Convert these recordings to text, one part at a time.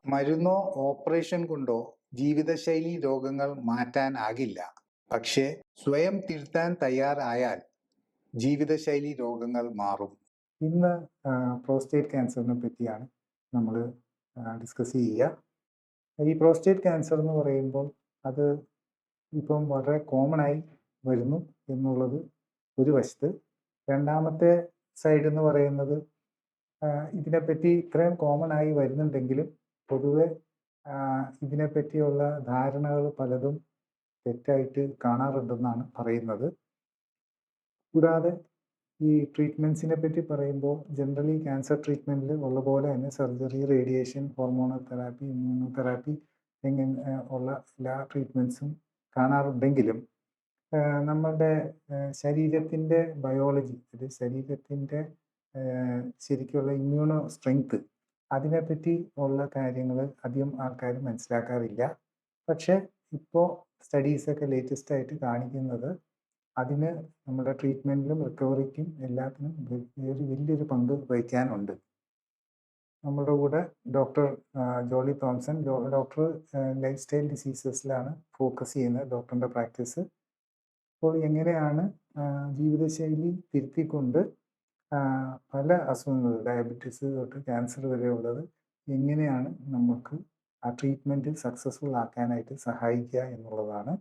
മരുന്നോ operation കൊണ്ടോ ജീവിതശൈലി രോഗങ്ങൾ മാറ്റാനാകില്ല. പക്ഷേ സ്വയം തിരുത്താൻ തയ്യാറായാൽ ജീവിതശൈലി രോഗങ്ങൾ മാറും. ഇന്ന് പ്രോസ്റ്റേറ്റ് ക്യാൻസറിനെ പറ്റിയാണ് നമ്മൾ ഡിസ്കസ് ചെയ്യുക. ഈ പ്രോസ്റ്റേറ്റ് ക്യാൻസർ എന്ന് പറയുമ്പോൾ അത് ഇപ്പം വളരെ കോമണായി വരുന്നു എന്നുള്ളത് ഒരു വശത്ത്. രണ്ടാമത്തെ സൈഡ് എന്ന് പറയുന്നത് ഇതിനെപ്പറ്റി ഇത്രയും കോമൺ ആയി വരുന്നുണ്ടെങ്കിലും പൊതുവെ ഇതിനെപ്പറ്റിയുള്ള ധാരണകൾ പലതും തെറ്റായിട്ട് കാണാറുണ്ടെന്നാണ് പറയുന്നത്. കൂടാതെ ഈ ട്രീറ്റ്മെൻറ്റ്സിനെ പറ്റി പറയുമ്പോൾ ജനറലി ക്യാൻസർ ട്രീറ്റ്മെൻറ്റിൽ ഉള്ള പോലെ തന്നെ surgery, radiation, hormonal therapy, immunotherapy ഇങ്ങനെ ഉള്ള എല്ലാ ട്രീറ്റ്മെൻറ്റ്സും കാണാറുണ്ടെങ്കിലും നമ്മളുടെ ശരീരത്തിൻ്റെ ബയോളജി, അത് ശരീരത്തിൻ്റെ ശരിക്കുള്ള ഇമ്മ്യൂണോ സ്ട്രെങ്ത്, അതിനെപ്പറ്റി ഉള്ള കാര്യങ്ങൾ അധികം ആൾക്കാർ മനസ്സിലാക്കാറില്ല. പക്ഷേ ഇപ്പോൾ സ്റ്റഡീസൊക്കെ ലേറ്റസ്റ്റ് ആയിട്ട് കാണിക്കുന്നത് അതിന് നമ്മുടെ ട്രീറ്റ്മെൻറ്റിലും റിക്കവറിക്കും എല്ലാത്തിനും വലിയൊരു പങ്ക് വഹിക്കാനുണ്ട്. നമ്മുടെ കൂടെ doctor Jolly Thomson. Doctor lifestyle ഡിസീസസിലാണ് ഫോക്കസ് ചെയ്യുന്നത്, ഡോക്ടറിൻ്റെ പ്രാക്ടീസ്. അപ്പോൾ എങ്ങനെയാണ് ജീവിതശൈലി തിരുത്തിക്കൊണ്ട് പല അസുഖങ്ങൾ, ഡയബറ്റീസ് തൊട്ട് ക്യാൻസർ വരെയുള്ളത് എങ്ങനെയാണ് നമുക്ക് ആ ട്രീറ്റ്മെൻറ്റ് സക്സസ്ഫുൾ ആക്കാനായിട്ട് സഹായിക്കുക എന്നുള്ളതാണ്.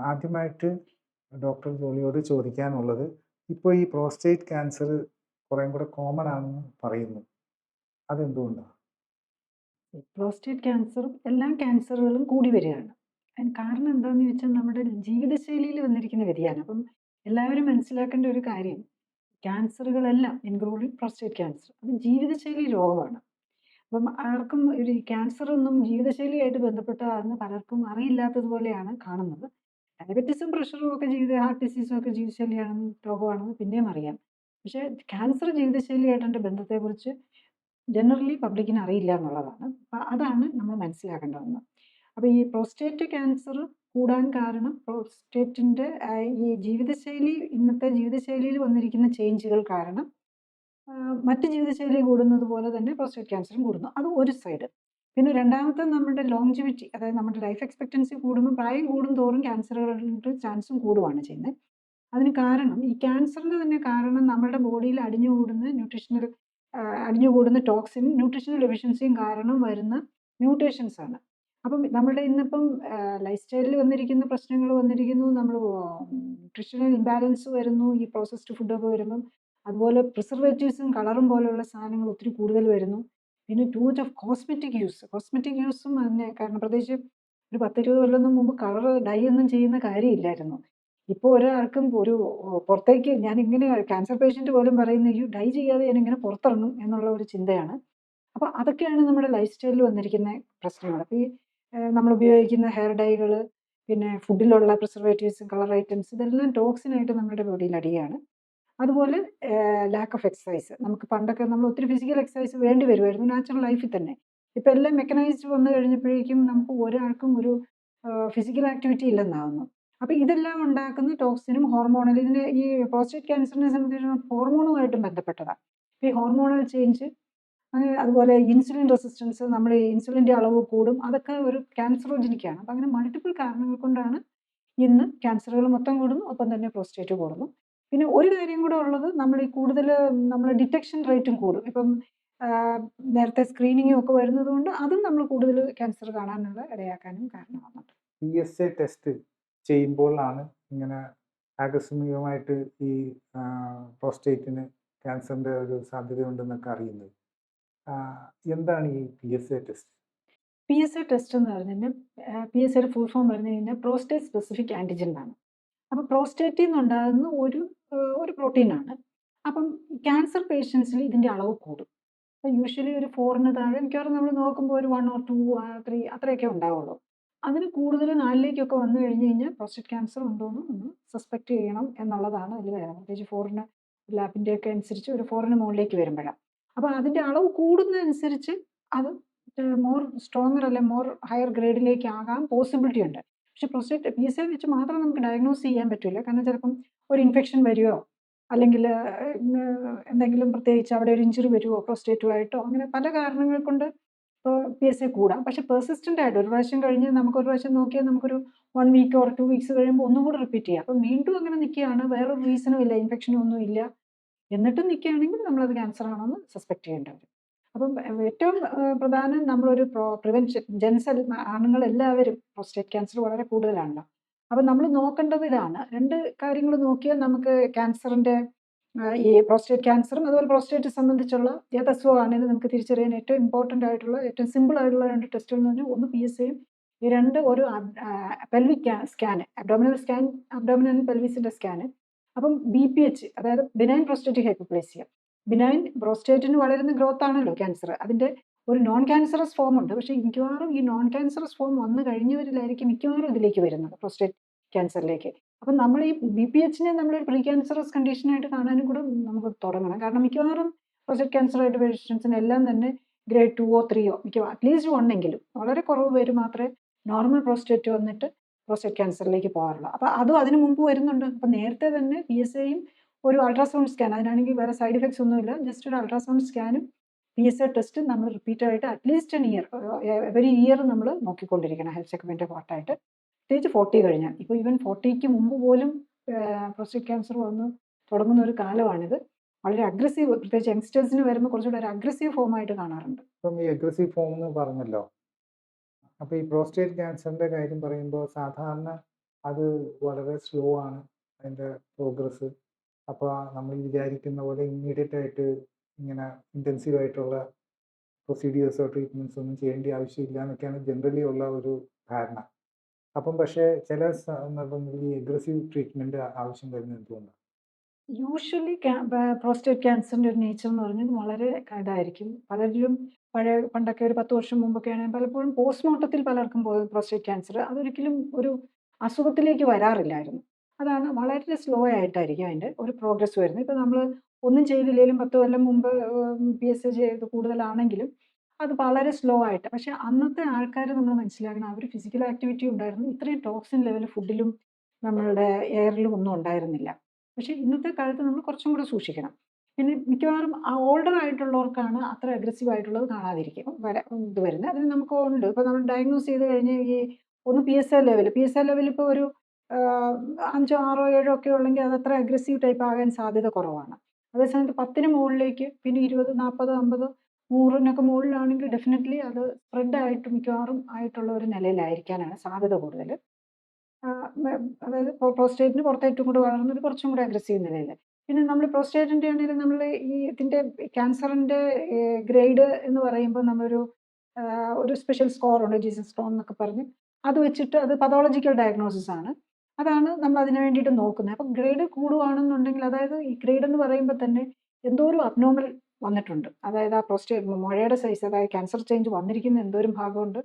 ആദ്യമായിട്ട് ഡോക്ടർ ജോളിയോട് ചോദിക്കാനുള്ളത്, ഇപ്പോൾ ഈ പ്രോസ്റ്റേറ്റ് ക്യാൻസർ കുറേ കൂടെ കോമൺ ആണെന്ന് പറയുന്നു, അതെന്തുകൊണ്ടാണ്? പ്രോസ്റ്റേറ്റ് ക്യാൻസറും എല്ലാ ക്യാൻസറുകളും കൂടി വരികയാണ്. അതിന് കാരണം എന്താണെന്ന് ചോദിച്ചാൽ നമ്മുടെ ജീവിതശൈലിയിൽ വന്നിരിക്കുന്ന വ്യതിയാനം. അപ്പം എല്ലാവരും മനസ്സിലാക്കേണ്ട ഒരു കാര്യം, ക്യാൻസറുകളെല്ലാം ഇൻക്ലൂഡിങ് പ്രോസ്റ്റേറ്റ് ക്യാൻസർ അത് ജീവിതശൈലി രോഗമാണ്. അപ്പം ആർക്കും ഒരു ക്യാൻസറൊന്നും ജീവിതശൈലിയായിട്ട് ബന്ധപ്പെട്ടതാണെന്ന് പലർക്കും അറിയില്ലാത്തതുപോലെയാണ് കാണുന്നത്. ഡയബറ്റീസും പ്രഷറും ഒക്കെ ഹാർട്ട് ഡിസീസും ഒക്കെ ജീവിതശൈലിയാണെന്ന് രോഗമാണെന്ന് പിന്നെയും അറിയാം. പക്ഷേ ക്യാൻസർ ജീവിതശൈലിയായിട്ടുള്ള ബന്ധത്തെക്കുറിച്ച് ജനറലി പബ്ലിക്കിന് അറിയില്ല എന്നുള്ളതാണ്. അതാണ് നമ്മൾ മനസ്സിലാക്കേണ്ട ഒന്ന്. അപ്പോൾ ഈ പ്രോസ്റ്റേറ്റ് ക്യാൻസർ കൂടാൻ കാരണം പ്രോസ്റ്റേറ്റിൻ്റെ ഈ ജീവിതശൈലി, ഇന്നത്തെ ജീവിതശൈലിയിൽ വന്നിരിക്കുന്ന ചേഞ്ചുകൾ കാരണം മറ്റ് ജീവിതശൈലി കൂടുന്നത് പോലെ തന്നെ പ്രോസ്റ്റേറ്റ് ക്യാൻസറും കൂടുന്നു. അത് ഒരു സൈഡ്. പിന്നെ രണ്ടാമത്തെ നമ്മുടെ ലോങ്ജിവിറ്റി, അതായത് നമ്മുടെ ലൈഫ് എക്സ്പെക്റ്റൻസി കൂടുമ്പോൾ, പ്രായം കൂടും തോറും ക്യാൻസറുകളുടെ ചാൻസും കൂടുകയാണ് ചെയ്യുന്നത്. അതിന് കാരണം ഈ ക്യാൻസറിൻ്റെ തന്നെ കാരണം നമ്മുടെ ബോഡിയിൽ അടിഞ്ഞുകൂടുന്ന ടോക്സിൻ, ന്യൂട്രീഷണൽ ഡെഫിഷ്യൻസിയും കാരണം വരുന്ന മ്യൂട്ടേഷൻസ് ആണ്. അപ്പം നമ്മുടെ ഇന്നിപ്പം ലൈഫ് സ്റ്റൈലിൽ വന്നിരിക്കുന്ന പ്രശ്നങ്ങൾ വന്നിരിക്കുന്നു, നമ്മൾ ന്യൂട്രീഷണൽ ഇംബാലൻസ് വരുന്നു ഈ പ്രോസസ്ഡ് ഫുഡൊക്കെ വരുമ്പം. അതുപോലെ പ്രിസർവേറ്റീവ്സും കളറും പോലെയുള്ള സാധനങ്ങൾ ഒത്തിരി കൂടുതൽ വരുന്നു. പിന്നെ ടൂ മച്ച് ഓഫ് കോസ്മെറ്റിക് യൂസും അതിനെ കാരണം. പ്രത്യേകിച്ച് ഒരു 10-20 കൊല്ലം മുമ്പ് കളർ ഡൈ ഒന്നും ചെയ്യുന്ന കാര്യമില്ലായിരുന്നു. ഇപ്പോൾ ഒരാൾക്കും ഒരു പുറത്തേക്ക്, ഞാനിങ്ങനെ ക്യാൻസർ പേഷ്യൻ്റ് പോലും പറയുന്നത് ഈ ഡൈ ചെയ്യാതെ ഞാനിങ്ങനെ പുറത്തിറങ്ങും എന്നുള്ള ഒരു ചിന്തയാണ്. അപ്പോൾ അതൊക്കെയാണ് നമ്മുടെ ലൈഫ് സ്റ്റൈലിൽ വന്നിരിക്കുന്ന പ്രശ്നങ്ങൾ. അപ്പോൾ ഈ നമ്മൾ ഉപയോഗിക്കുന്ന ഹെയർ ഡൈകൾ, പിന്നെ ഫുഡിലുള്ള പ്രിസർവേറ്റീവ്സ്, കളർ ഐറ്റംസ്, ഇതെല്ലാം ടോക്സിനായിട്ട് നമ്മുടെ ബോഡിയിൽ അടിയാണ്. അതുപോലെ ലാക്ക് ഓഫ് എക്സസൈസ്. നമുക്ക് പണ്ടൊക്കെ നമ്മൾ ഒത്തിരി ഫിസിക്കൽ എക്സസൈസ് വേണ്ടി വരുമായിരുന്നു നാച്ചുറൽ ലൈഫിൽ തന്നെ. ഇപ്പം എല്ലാം മെക്കനൈസ്ഡ് വന്നു കഴിഞ്ഞപ്പോഴേക്കും നമുക്ക് ഒരാൾക്കും ഒരു ഫിസിക്കൽ ആക്ടിവിറ്റി ഇല്ലെന്നാകുന്നു. അപ്പോൾ ഇതെല്ലാം ഉണ്ടാക്കുന്ന ടോക്സിനും ഹോർമോണൽ, ഇതിന് ഈ പ്രോസ്റ്റേറ്റ് ക്യാൻസറിനെ സംബന്ധിച്ചിടത്തോളം ഹോർമോണുമായിട്ടും ബന്ധപ്പെട്ടതാണ്. ഈ ഹോർമോണൽ ചേഞ്ച്, അങ്ങനെ അതുപോലെ ഇൻസുലിൻ റെസിസ്റ്റൻസ്, നമ്മൾ ഇൻസുലിൻ്റെ അളവ് കൂടും, അതൊക്കെ ഒരു ക്യാൻസറോജനിക്കാണ്. അപ്പം അങ്ങനെ മൾട്ടിപ്പിൾ കാരണങ്ങൾ കൊണ്ടാണ് ഇന്ന് ക്യാൻസറുകൾ മൊത്തം കൂടുന്നു, ഒപ്പം തന്നെ പ്രോസ്റ്റേറ്റ് കൂടുന്നു. പിന്നെ ഒരു കാര്യം കൂടെ ഉള്ളത്, നമ്മൾ ഈ കൂടുതൽ നമ്മൾ ഡിറ്റക്ഷൻ റേറ്റും കൂടും. ഇപ്പം നേരത്തെ സ്ക്രീനിങ്ങും ഒക്കെ വരുന്നത് കൊണ്ട് അതും നമ്മൾ കൂടുതൽ ക്യാൻസർ കാണാനുള്ള ഇടയാക്കാനും കാരണമാകുന്നുണ്ട്. PSA ടെസ്റ്റ് ചെയ്യുമ്പോഴാണ് ഇങ്ങനെ ആകസ്മികമായിട്ട് ഈ പ്രോസ്റ്റേറ്റിന് ക്യാൻസറിൻ്റെ ഒരു സാധ്യതയുണ്ടെന്നൊക്കെ അറിയുന്നത്. എന്താണ് ഈ PSA ടെസ്റ്റ്? PSA ടെസ്റ്റ് എന്ന് പറഞ്ഞു കഴിഞ്ഞാൽ, PSAയുടെ ഫുൾ ഫോം പറഞ്ഞു കഴിഞ്ഞാൽ പ്രോസ്റ്റേറ്റ് സ്പെസിഫിക് ആൻറ്റിജൻ എന്നാണ്. അപ്പോൾ പ്രോസ്റ്റേറ്റിൽ നിന്നുണ്ടാകുന്ന ഒരു പ്രോട്ടീനാണ്. അപ്പം ക്യാൻസർ പേഷ്യൻസിൽ ഇതിൻ്റെ അളവ് കൂടും. അപ്പോൾ യൂഷ്വലി ഒരു 4 താഴെ, മിക്കവാറും നമ്മൾ നോക്കുമ്പോൾ ഒരു 1 or 2, 3 അത്രയൊക്കെ ഉണ്ടാവുള്ളൂ. അതിന് കൂടുതൽ 4 വന്നു കഴിഞ്ഞ് കഴിഞ്ഞാൽ പ്രോസ്റ്റേറ്റ് ക്യാൻസർ ഉണ്ടോയെന്ന് ഒന്ന് സസ്പെക്ട് ചെയ്യണം എന്നുള്ളതാണ് അതിൽ വരുന്നത്. പ്രത്യേകിച്ച് 4 ലാബിൻ്റെയൊക്കെ അനുസരിച്ച് ഒരു 4 മുകളിലേക്ക് വരുമ്പോഴാണ്. അപ്പോൾ അതിൻ്റെ അളവ് കൂടുന്നതനുസരിച്ച് അത് മോർ സ്ട്രോങ്ങർ അല്ലെ മോർ ഹയർ ഗ്രേഡിലേക്ക് ആകാൻ പോസിബിലിറ്റി ഉണ്ട്. പക്ഷെ പ്രോസ്റ്റേറ്റ് PSA വെച്ച് മാത്രം നമുക്ക് ഡയഗ്നോസ് ചെയ്യാൻ പറ്റില്ല. കാരണം ചിലപ്പം ഒരു ഇൻഫെക്ഷൻ വരുമോ, അല്ലെങ്കിൽ എന്തെങ്കിലും പ്രത്യേകിച്ച് അവിടെ ഒരു ഇഞ്ചുറി വരുമോ പ്രോസ്റ്റേറ്റുമായിട്ടോ, അങ്ങനെ പല കാരണങ്ങൾ കൊണ്ട് ഇപ്പോൾ PSA കൂടാം. പക്ഷെ പെർസിസ്റ്റന്റ് ആയിട്ട് ഒരു പ്രാവശ്യം കഴിഞ്ഞ് നമുക്കൊരു പ്രാവശ്യം നോക്കിയാൽ നമുക്കൊരു 1 വീക്ക് ഓർ 2 വീക്സ് കഴിയുമ്പോൾ ഒന്നും കൂടെ റിപ്പീറ്റ് ചെയ്യാം. അപ്പം വീണ്ടും അങ്ങനെ നിൽക്കുകയാണ്, വേറൊരു റീസണും ഇല്ല, ഇൻഫെക്ഷനും ഒന്നും ഇല്ല, എന്നിട്ടും നിൽക്കുകയാണെങ്കിൽ നമ്മളത് ക്യാൻസർ ആണെന്ന് സസ്പെക്ട് ചെയ്യേണ്ടി വരും. അപ്പം ഏറ്റവും പ്രധാനം നമ്മളൊരു പ്രിവെൻഷൻ, ജെൻസ് ആണുങ്ങളെല്ലാവരും പ്രോസ്റ്റേറ്റ് ക്യാൻസർ വളരെ കൂടുതലാണല്ലോ. അപ്പം നമ്മൾ നോക്കേണ്ടത് ഇതാണ്. 2 കാര്യങ്ങൾ നോക്കിയാൽ നമുക്ക് ക്യാൻസറിന്റെ ഈ പ്രോസ്റ്റേറ്റ് ക്യാൻസറും അതുപോലെ പ്രോസ്റ്റേറ്റ് സംബന്ധിച്ചുള്ള ഏത് അസുഖമാണെങ്കിലും നമുക്ക് തിരിച്ചറിയാൻ ഏറ്റവും ഇമ്പോർട്ടൻ്റ് ആയിട്ടുള്ള ഏറ്റവും സിമ്പിൾ ആയിട്ടുള്ള 2 ടെസ്റ്റുകൾ എന്ന് പറഞ്ഞാൽ ഒന്ന് PSAയും ഈ 2 ഒരു pelvic scan, abdominal scan, abdominal പെൽവിസിന്റെ സ്കാന്. അപ്പം BPH അതായത് ബിനൈൻ പ്രോസ്റ്റേറ്റിക് ഹൈപ്പോപ്ലേസിയ. ബിനൈൻ പ്രോസ്റ്റേറ്റിന് വളരുന്ന ഗ്രോത്ത് ആണല്ലോ ക്യാൻസർ. അതിന്റെ ഒരു നോൺ ക്യാൻസറസ് ഫോം ഉണ്ട്. പക്ഷേ മിക്കവാറും ഈ നോൺ ക്യാൻസറസ് ഫോം വന്നു കഴിഞ്ഞവരിലായിരിക്കും മിക്കവാറും ഇതിലേക്ക് വരുന്നത്, പ്രോസ്റ്റേറ്റ് ക്യാൻസറിലേക്ക്. അപ്പം നമ്മൾ ഈ BPHനെ നമ്മളൊരു പ്രീ ക്യാൻസറസ് കണ്ടീഷനായിട്ട് കാണാനും കൂടെ നമുക്ക് തുടങ്ങണം. കാരണം മിക്കവാറും പ്രോസ്റ്റേറ്റ് ക്യാൻസർ ആയിട്ട് പേഷ്യൻസിന് എല്ലാം തന്നെ ഗ്രേഡ് 2ഓ 3ഓ മിക്കവാറും അറ്റ്ലീസ്റ്റ് 1 എങ്കിലും, വളരെ കുറവ് പേര് മാത്രമേ നോർമൽ പ്രോസ്റ്റേറ്റ് വന്നിട്ട് പ്രോസ്റ്റേറ്റ് ക്യാൻസറിലേക്ക് പോകാറുള്ളൂ. അപ്പോൾ അതും അതിന് മുമ്പ് വരുന്നുണ്ട്. അപ്പം നേരത്തെ തന്നെ PSAയും ഒരു അൾട്രാസൗണ്ട് സ്കാൻ, അതിനാണെങ്കിൽ വേറെ സൈഡ് എഫക്ട്സ് ഒന്നുമില്ല, ജസ്റ്റ് ഒരു അൾട്രാസൗണ്ട് സ്കാനും PSA ടെസ്റ്റും നമ്മൾ റിപ്പീറ്റ് ആയിട്ട് at least N year, every year നമ്മൾ നോക്കിക്കൊണ്ടിരിക്കണം ഹെൽത്ത് ചെക്കപ്പിൻ്റെ പാർട്ടായിട്ട്. പ്രത്യേകിച്ച് 40 കഴിഞ്ഞാൽ. ഇപ്പോൾ ഈവൻ 40ക്ക് മുമ്പ് പോലും പ്രോസ്റ്റേറ്റ് ക്യാൻസർ വന്ന് തുടങ്ങുന്ന ഒരു കാലമാണിത്. വളരെ അഗ്രസീവ്, പ്രത്യേകിച്ച് യങ്സ്റ്റേഴ്സിന് വരുമ്പോൾ കുറച്ചുകൂടെ ഒരു അഗ്രസീവ് ഫോമായിട്ട് കാണാറുണ്ട്. ഇപ്പം ഈ അഗ്രസീവ് ഫോം എന്ന് പറഞ്ഞല്ലോ, അപ്പോൾ ഈ പ്രോസ്റ്റേറ്റ് ക്യാൻസറിൻ്റെ കാര്യം പറയുമ്പോൾ സാധാരണ അത് വളരെ സ്ലോ ആണ് അതിൻ്റെ പ്രോഗ്രസ്. അപ്പോൾ നമ്മൾ വിചാരിക്കുന്ന പോലെ ഇമ്മീഡിയറ്റ് ആയിട്ട് ഇങ്ങനെ ഇൻറ്റൻസീവ് ആയിട്ടുള്ള പ്രൊസീഡിയേഴ്സോ ട്രീറ്റ്മെൻറ്റ്സ് ഒന്നും ചെയ്യേണ്ട ആവശ്യമില്ല എന്നൊക്കെയാണ് ജനറലി ഉള്ള ഒരു ധാരണ. അപ്പം പക്ഷേ ചില സന്ദർഭങ്ങളിൽ ഈ അഗ്രസീവ് ട്രീറ്റ്മെൻറ്റ് ആവശ്യം വരുന്നത് എന്തുകൊണ്ടാണ്? യൂഷ്വലി പ്രോസ്റ്റേറ്റ് ക്യാൻസറിൻ്റെ ഒരു നേച്ചർ എന്ന് പറഞ്ഞത് വളരെ ഇതായിരിക്കും. പലരും പണ്ടൊക്കെ ഒരു 10 വർഷം മുമ്പൊക്കെ ആണെങ്കിൽ പലപ്പോഴും പോസ്റ്റ്മോർട്ടത്തിൽ പലർക്കും പ്രോസ്റ്റേറ്റ് ക്യാൻസർ അതൊരിക്കലും ഒരു അസുഖത്തിലേക്ക് വരാറില്ലായിരുന്നു. അതാണ് വളരെ സ്ലോ ആയിട്ടായിരിക്കും അതിൻ്റെ ഒരു പ്രോഗ്രസ് വരുന്നത്. ഇപ്പോൾ നമ്മൾ ഒന്നും ചെയ്തില്ലെങ്കിലും 10 കൊല്ലം മുമ്പ് PSA ചെയ്ത് കൂടുതലാണെങ്കിലും അത് വളരെ സ്ലോ ആയിട്ട്. പക്ഷേ അന്നത്തെ ആൾക്കാർ നമ്മൾ മനസ്സിലാക്കണം, അവർ ഫിസിക്കൽ ആക്ടിവിറ്റി ഉണ്ടായിരുന്നു, ഇത്രയും ടോക്സിൻ ലെവൽ ഫുഡിലും നമ്മളുടെ എയറിലും ഒന്നും ഉണ്ടായിരുന്നില്ല. പക്ഷേ ഇന്നത്തെ കാലത്ത് നമ്മൾ കുറച്ചും കൂടെ സൂക്ഷിക്കണം. പിന്നെ മിക്കവാറും ഓൾഡർ ആയിട്ടുള്ളവർക്കാണ് അത്ര അഗ്രസീവ് ആയിട്ടുള്ളത് കാണാതിരിക്കും ഇത് വരുന്നത്. അതിന് നമുക്ക് ഉണ്ട്. ഇപ്പോൾ നമ്മൾ ഡയഗ്നോസ് ചെയ്ത് കഴിഞ്ഞ് ഈ ഒന്ന് PSA ലെവൽ ഇപ്പോൾ ഒരു 5, 6, 7 ഒക്കെ ഉള്ളെങ്കിൽ അത് അത്ര അഗ്രസീവ് ടൈപ്പ് ആകാൻ സാധ്യത കുറവാണ്. അതേസമയത്ത് 10ന് മുകളിലേക്ക് പിന്നെ 20, 40, 50, 100-നൊക്കെ മുകളിലാണെങ്കിൽ ഡെഫിനറ്റ്ലി അത് സ്പ്രെഡ് ആയിട്ട് മിക്കവാറും ആയിട്ടുള്ള ഒരു നിലയിലായിരിക്കാനാണ് സാധ്യത കൂടുതൽ. അതായത് പ്രോസ്റ്റേറ്റിന് പുറത്ത് ഏറ്റവും കൂടുതൽ വളർന്നത് കുറച്ചും കൂടെ അഗ്രസീവ് നിലയിൽ. പിന്നെ നമ്മൾ പ്രോസ്റ്റേറ്റിൻ്റെ ആണെങ്കിലും നമ്മൾ ഈ ഇതിൻ്റെ ക്യാൻസറിൻ്റെ ഗ്രേഡ് എന്ന് പറയുമ്പോൾ നമ്മളൊരു ഒരു സ്പെഷ്യൽ സ്കോർ ഉണ്ട്, ജീസസ് സ്കോർ എന്നൊക്കെ പറഞ്ഞ്, അത് വെച്ചിട്ട് അത് പതോളജിക്കൽ ഡയഗ്നോസിസ് ആണ്. അതാണ് നമ്മൾ അതിന് വേണ്ടിയിട്ട് നോക്കുന്നത്. അപ്പം ഗ്രേഡ് കൂടുകയാണെന്നുണ്ടെങ്കിൽ, അതായത് ഈ ഗ്രേഡ് എന്ന് പറയുമ്പോൾ തന്നെ എന്തോ ഒരു അബ്നോർമൽ വന്നിട്ടുണ്ട്, അതായത് ആ പ്രോസ്റ്റേറ്റ് മുഴയുടെ സൈസ്, അതായത് ക്യാൻസർ ചേഞ്ച് വന്നിരിക്കുന്ന എന്തോരം ഭാഗമുണ്ട്,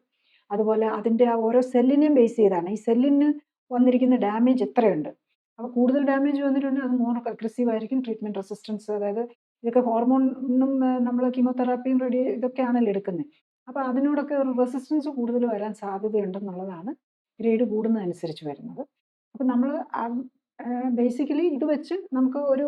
അതുപോലെ അതിൻ്റെ ആ ഓരോ സെല്ലിനെയും ബേസ് ചെയ്താണ് ഈ സെല്ലിന് വന്നിരിക്കുന്ന ഡാമേജ് എത്രയുണ്ട്. അപ്പോൾ കൂടുതൽ ഡാമേജ് വന്നിട്ടുണ്ടെങ്കിൽ അത് മോർ അഗ്രസീവ് ആയിരിക്കും, ട്രീറ്റ്മെൻറ്റ് റെസിസ്റ്റൻസ്, അതായത് ഇതൊക്കെ ഹോർമോണും നമ്മൾ കീമോതെറാപ്പിയും ഇതൊക്കെയാണല്ലോ എടുക്കുന്നത്. അപ്പോൾ അതിനോടൊക്കെ ഒരു റെസിസ്റ്റൻസ് കൂടുതൽ വരാൻ സാധ്യതയുണ്ടെന്നുള്ളതാണ് ഗ്രേഡ് കൂടുന്നതനുസരിച്ച് വരുന്നത്. അപ്പം നമ്മൾ ബേസിക്കലി ഇത് വെച്ച് നമുക്ക് ഒരു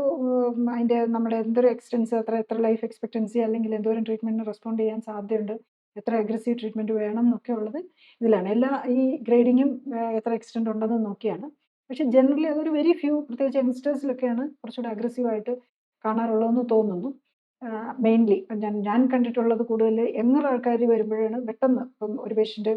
അതിൻ്റെ നമ്മുടെ എന്തൊരു എക്സ്റ്റൻസ്, എത്ര ലൈഫ് എക്സ്പെക്റ്റൻസി, അല്ലെങ്കിൽ എന്തോരം ട്രീറ്റ്മെൻറ്റിന് റെസ്പോണ്ട് ചെയ്യാൻ സാധ്യതയുണ്ട്, എത്ര അഗ്രസീവ് ട്രീറ്റ്മെൻറ്റ് വേണം എന്നൊക്കെ ഉള്ളത് ഇതിലാണ്. എല്ലാ ഈ ഗ്രേഡിങ്ങും എത്ര എക്സ്റ്റെൻഡ് ഉണ്ടെന്ന് നോക്കിയാണ്. പക്ഷേ ജനറലി അതൊരു വെരി ഫ്യൂ, പ്രത്യേകിച്ച് യങ്സ്റ്റേഴ്സിലൊക്കെയാണ് കുറച്ചുകൂടെ അഗ്രസീവായിട്ട് കാണാറുള്ളതെന്ന് തോന്നുന്നു. മെയിൻലി ഞാൻ കണ്ടിട്ടുള്ളത് കൂടുതൽ യങ്ങർ ആൾക്കാർ വരുമ്പോഴാണ് പെട്ടെന്ന്. ഇപ്പം ഒരു പേഷ്യൻ്റ്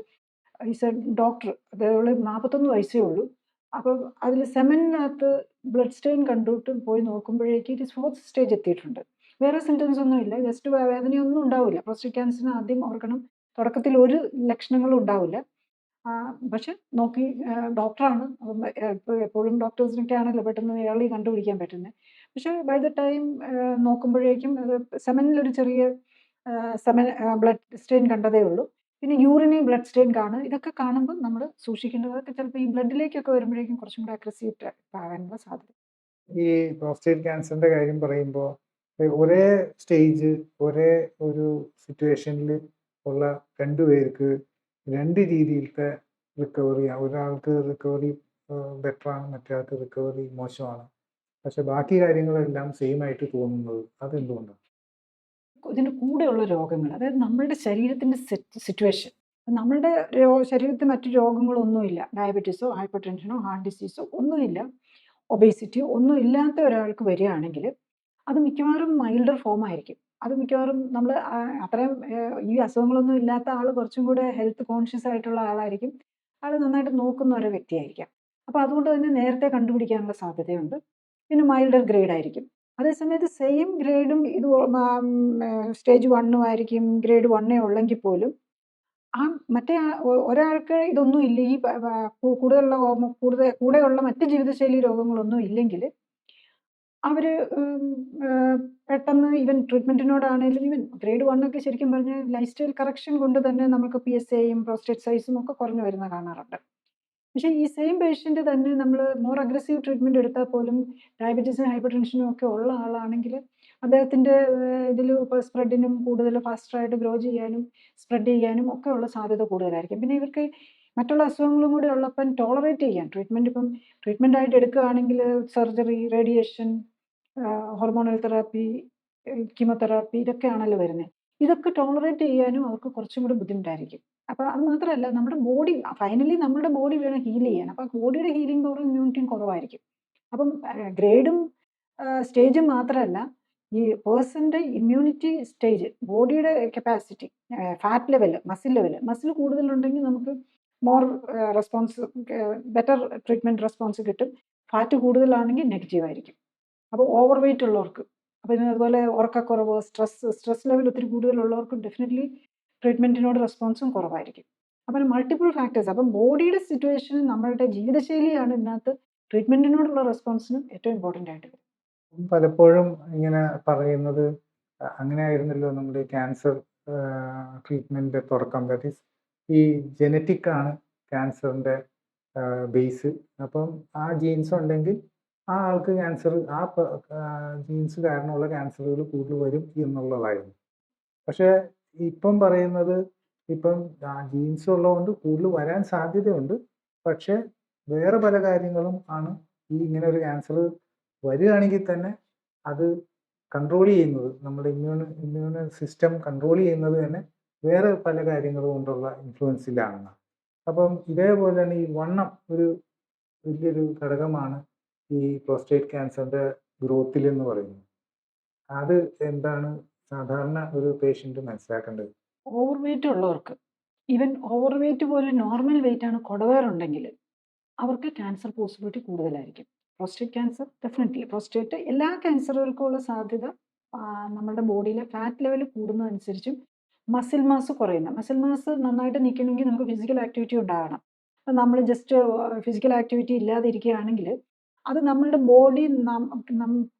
ഈസ് എ ഡോക്ടർ, അതേപോലെ 41 വയസ്സേ ഉള്ളൂ. അപ്പം അതിൽ സെമനിനകത്ത് ബ്ലഡ് സ്റ്റെയിൻ കണ്ടിട്ട് പോയി നോക്കുമ്പോഴേക്ക് ഇറ്റ് ഈസ് 4th സ്റ്റേജ് എത്തിയിട്ടുണ്ട്. വേറെ സിംറ്റംസ് ഒന്നുമില്ല, ജസ്റ്റ് വേദനയൊന്നും ഉണ്ടാവില്ല. പ്രോസ്റ്റേറ്റ് ക്യാൻസറിന് ആദ്യം ഓർക്കണം, തുടക്കത്തിൽ ഒരു ലക്ഷണങ്ങളും ഉണ്ടാവില്ല. പക്ഷെ നോക്കി ഡോക്ടറാണ്, ഇപ്പോൾ എപ്പോഴും ഡോക്ടേഴ്സിനൊക്കെ ആണല്ലോ പെട്ടെന്ന് ഏർലി കണ്ടുപിടിക്കാൻ പറ്റുന്നത്. പക്ഷേ ബൈ ദ ടൈം നോക്കുമ്പോഴേക്കും അത് സെമനിലൊരു ചെറിയ ബ്ലഡ് സ്റ്റെയിൻ കണ്ടതേ ഉള്ളൂ. പിന്നെ യൂറിനിൽ ബ്ലഡ് സ്റ്റെയിൻ കാണും. ഇതൊക്കെ കാണുമ്പോൾ നമ്മൾ സൂക്ഷിക്കേണ്ടത്, അതൊക്കെ ചിലപ്പോൾ ഈ ബ്ലഡിലേക്കൊക്കെ വരുമ്പോഴേക്കും കുറച്ചും കൂടെ അഗ്രസീവ് ആകാനുള്ള സാധ്യത. ഈ പ്രോസ്റ്റേറ്റ് ക്യാൻസറിൻ്റെ കാര്യം പറയുമ്പോൾ ഒരേ സ്റ്റേജ്, ഒരേ ഒരു സിറ്റുവേഷനിൽ ഉള്ള 2 പേർക്ക് 2 രീതിയിലത്തെ റിക്കവറിയാണ്. ഒരാൾക്ക് റിക്കവറി ബെറ്ററാണ്, മറ്റൊരാൾക്ക് റിക്കവറി മോശമാണ്. പക്ഷെ ബാക്കി കാര്യങ്ങളെല്ലാം സെയിം ആയിട്ട് തോന്നുന്നത് അതെന്തുകൊണ്ടാണ്? ഇതിൻ്റെ കൂടെയുള്ള രോഗങ്ങൾ, അതായത് നമ്മളുടെ ശരീരത്തിൻ്റെ സിറ്റുവേഷൻ, നമ്മളുടെ ശരീരത്തിൽ മറ്റു രോഗങ്ങളൊന്നുമില്ല, ഡയബറ്റീസോ ഹൈപ്പർ ടെൻഷനോ ഹാർട്ട് ഡിസീസോ ഒന്നുമില്ല, ഒബേസിറ്റിയോ ഒന്നും ഇല്ലാത്ത ഒരാൾക്ക് വരികയാണെങ്കിൽ അത് മിക്കവാറും മൈൽഡർ ഫോം ആയിരിക്കും. അത് മിക്കവാറും നമ്മൾ അത്രയും ഈ അസുഖങ്ങളൊന്നും ഇല്ലാത്ത ആൾ കുറച്ചും കൂടെ ഹെൽത്ത് കോൺഷ്യസ് ആയിട്ടുള്ള ആളായിരിക്കും. ആൾ നന്നായിട്ട് നോക്കുന്ന ഒരു വ്യക്തിയായിരിക്കാം. അപ്പോൾ അതുകൊണ്ട് തന്നെ നേരത്തെ കണ്ടുപിടിക്കാനുള്ള സാധ്യതയുണ്ട്. പിന്നെ മൈൽഡർ ഗ്രേഡ് ആയിരിക്കും. അതേസമയത്ത് സെയിം ഗ്രേഡും ഇത് സ്റ്റേജ് 1 ആയിരിക്കും, ഗ്രേഡ് 1 ഉള്ളെങ്കിൽ പോലും ആ മറ്റേ ഒരാൾക്ക് ഇതൊന്നും ഇല്ല, ഈ കൂടുതലുള്ള കൂടെയുള്ള മറ്റ് ജീവിതശൈലി രോഗങ്ങളൊന്നും ഇല്ലെങ്കിൽ അവർ പെട്ടെന്ന് ഈവൻ ട്രീറ്റ്മെൻറ്റിനോടാണെങ്കിലും, ഈവൻ ഗ്രേഡ് 1 ഒക്കെ ശരിക്കും പറഞ്ഞാൽ ലൈഫ് സ്റ്റൈൽ കറക്ഷൻ കൊണ്ട് തന്നെ നമുക്ക് PSAയും പ്രോസ്റ്റേറ്റ് സൈസും ഒക്കെ കുറഞ്ഞു വരുന്ന കാണാറുണ്ട്. പക്ഷേ ഈ സെയിം പേഷ്യൻ്റ് തന്നെ നമ്മൾ മോർ അഗ്രസീവ് ട്രീറ്റ്മെൻറ്റ് എടുത്താൽ പോലും ഡയബറ്റീസും ഹൈപ്പർ ടെൻഷനും ഒക്കെ ഉള്ള ആളാണെങ്കിൽ അദ്ദേഹത്തിൻ്റെ ഇതിൽ സ്പ്രെഡിനും കൂടുതൽ ഫാസ്റ്ററായിട്ട് ഗ്രോ ചെയ്യാനും സ്പ്രെഡ് ചെയ്യാനും ഒക്കെ ഉള്ള സാധ്യത കൂടുതലായിരിക്കും. പിന്നെ ഇവർക്ക് മറ്റുള്ള അസുഖങ്ങളും കൂടി ഉള്ളപ്പം ടോളറേറ്റ് ചെയ്യാൻ ഇപ്പം ട്രീറ്റ്മെൻറ്റായിട്ട് എടുക്കുകയാണെങ്കിൽ surgery, radiation, hormonal therapy, chemotherapy ഇതൊക്കെയാണല്ലോ വരുന്നത്. ഇതൊക്കെ ടോളറേറ്റ് ചെയ്യാനും അവർക്ക് കുറച്ചും കൂടി ബുദ്ധിമുട്ടായിരിക്കും. അപ്പോൾ അത് മാത്രമല്ല, നമ്മുടെ ബോഡി ഫൈനലി നമ്മുടെ ബോഡി വേണം ഹീൽ ചെയ്യാൻ. അപ്പോൾ ബോഡിയുടെ ഹീലിംഗ് പവറും ഇമ്മ്യൂണിറ്റിയും കുറവായിരിക്കും. അപ്പം ഗ്രേഡും സ്റ്റേജും മാത്രമല്ല, ഈ പേഴ്സൻ്റെ ഇമ്മ്യൂണിറ്റി സ്റ്റേജ്, ബോഡിയുടെ കപ്പാസിറ്റി, ഫാറ്റ് ലെവൽ, മസിൽ കൂടുതലുണ്ടെങ്കിൽ നമുക്ക് more response, better treatment response കിട്ടും. ഫാറ്റ് കൂടുതലാണെങ്കിൽ നെഗറ്റീവ് ആയിരിക്കും. അപ്പോൾ ഓവർ വെയ്റ്റ് ഉള്ളവർക്ക്, അപ്പോൾ അതുപോലെ ഉറക്കക്കുറവ്, സ്ട്രെസ് ലെവൽ ഒത്തിരി കൂടുതലുള്ളവർക്കും ഡെഫിനറ്റ്ലി ട്രീറ്റ്മെൻറ്റിനോട് റെസ്പോൺസും കുറവായിരിക്കും. അപ്പം മൾട്ടിപ്പിൾ ഫാക്ടേഴ്സ്, അപ്പം ബോഡിയുടെ സിറ്റുവേഷൻ, നമ്മളുടെ ജീവിതശൈലിയാണ് ഇതിനകത്ത് ട്രീറ്റ്മെൻറ്റിനോടുള്ള റെസ്പോൺസിനും ഏറ്റവും ഇമ്പോർട്ടൻ്റ് ആയിട്ട് വരും. പലപ്പോഴും ഇങ്ങനെ പറയുന്നത് അങ്ങനെ ആയിരുന്നല്ലോ നമ്മുടെ ക്യാൻസർ ട്രീറ്റ്മെൻറ്റ് തുടക്കം. ദാറ്റ് ഈസ് ഈ ജനറ്റിക് ആണ് ക്യാൻസറിൻ്റെ ബേസ്. അപ്പം ആ ജീൻസ് ഉണ്ടെങ്കിൽ ആ ആൾക്ക് ക്യാൻസർ, ആ ജീൻസ് കാരണമുള്ള ക്യാൻസറുകൾ കൂടുതൽ വരും എന്നുള്ളതായിരുന്നു. പക്ഷേ ഇപ്പം പറയുന്നത്, ഇപ്പം ജീൻസ് ഉള്ളതുകൊണ്ട് കൂടുതൽ വരാൻ സാധ്യതയുണ്ട്. പക്ഷേ വേറെ പല കാര്യങ്ങളും ആണ് ഈ ഇങ്ങനെ ഒരു ക്യാൻസർ വരികയാണെങ്കിൽ തന്നെ അത് കൺട്രോൾ ചെയ്യുന്നത്, നമ്മുടെ ഇമ്മ്യൂൺ സിസ്റ്റം കൺട്രോൾ ചെയ്യുന്നത് തന്നെ വേറെ പല കാര്യങ്ങൾ കൊണ്ടുള്ള ഇൻഫ്ലുവൻസിലാണെന്നാണ്. അപ്പം ഇതേപോലെ തന്നെ ഈ വണ്ണം ഒരു വലിയൊരു ഘടകമാണ് ഈ പ്രോസ്റ്റേറ്റ് ക്യാൻസറിൻ്റെ ഗ്രോത്തിൽ എന്ന് പറയുന്നത്. അത് എന്താണ് സാധാരണ ഒരു പേഷ്യൻ്റ് മനസ്സിലാക്കേണ്ടത്? ഓവർ വെയ്റ്റ് ഉള്ളവർക്ക്, ഈവൻ ഓവർ വെയ്റ്റ് പോലെ നോർമൽ വെയ്റ്റ് ആണ് കൊടവേറുണ്ടെങ്കിൽ അവർക്ക് ക്യാൻസർ പോസിബിലിറ്റി കൂടുതലായിരിക്കും. പ്രോസ്റ്റേറ്റ് ക്യാൻസർ ഡെഫിനറ്റ്ലി, പ്രോസ്റ്റേറ്റ് എല്ലാ ക്യാൻസറുകൾക്കും ഉള്ള സാധ്യത നമ്മുടെ ബോഡിയിലെ ഫാറ്റ് ലെവൽ കൂടുന്നതനുസരിച്ചും മസിൽ മാസ് മസിൽ മാസ് നന്നായിട്ട് നിൽക്കണമെങ്കിൽ നമുക്ക് ഫിസിക്കൽ ആക്ടിവിറ്റി ഉണ്ടാകണം. അപ്പം നമ്മൾ ജസ്റ്റ് ഫിസിക്കൽ ആക്ടിവിറ്റി ഇല്ലാതെ ഇരിക്കുകയാണെങ്കിൽ അത് നമ്മളുടെ ബോഡി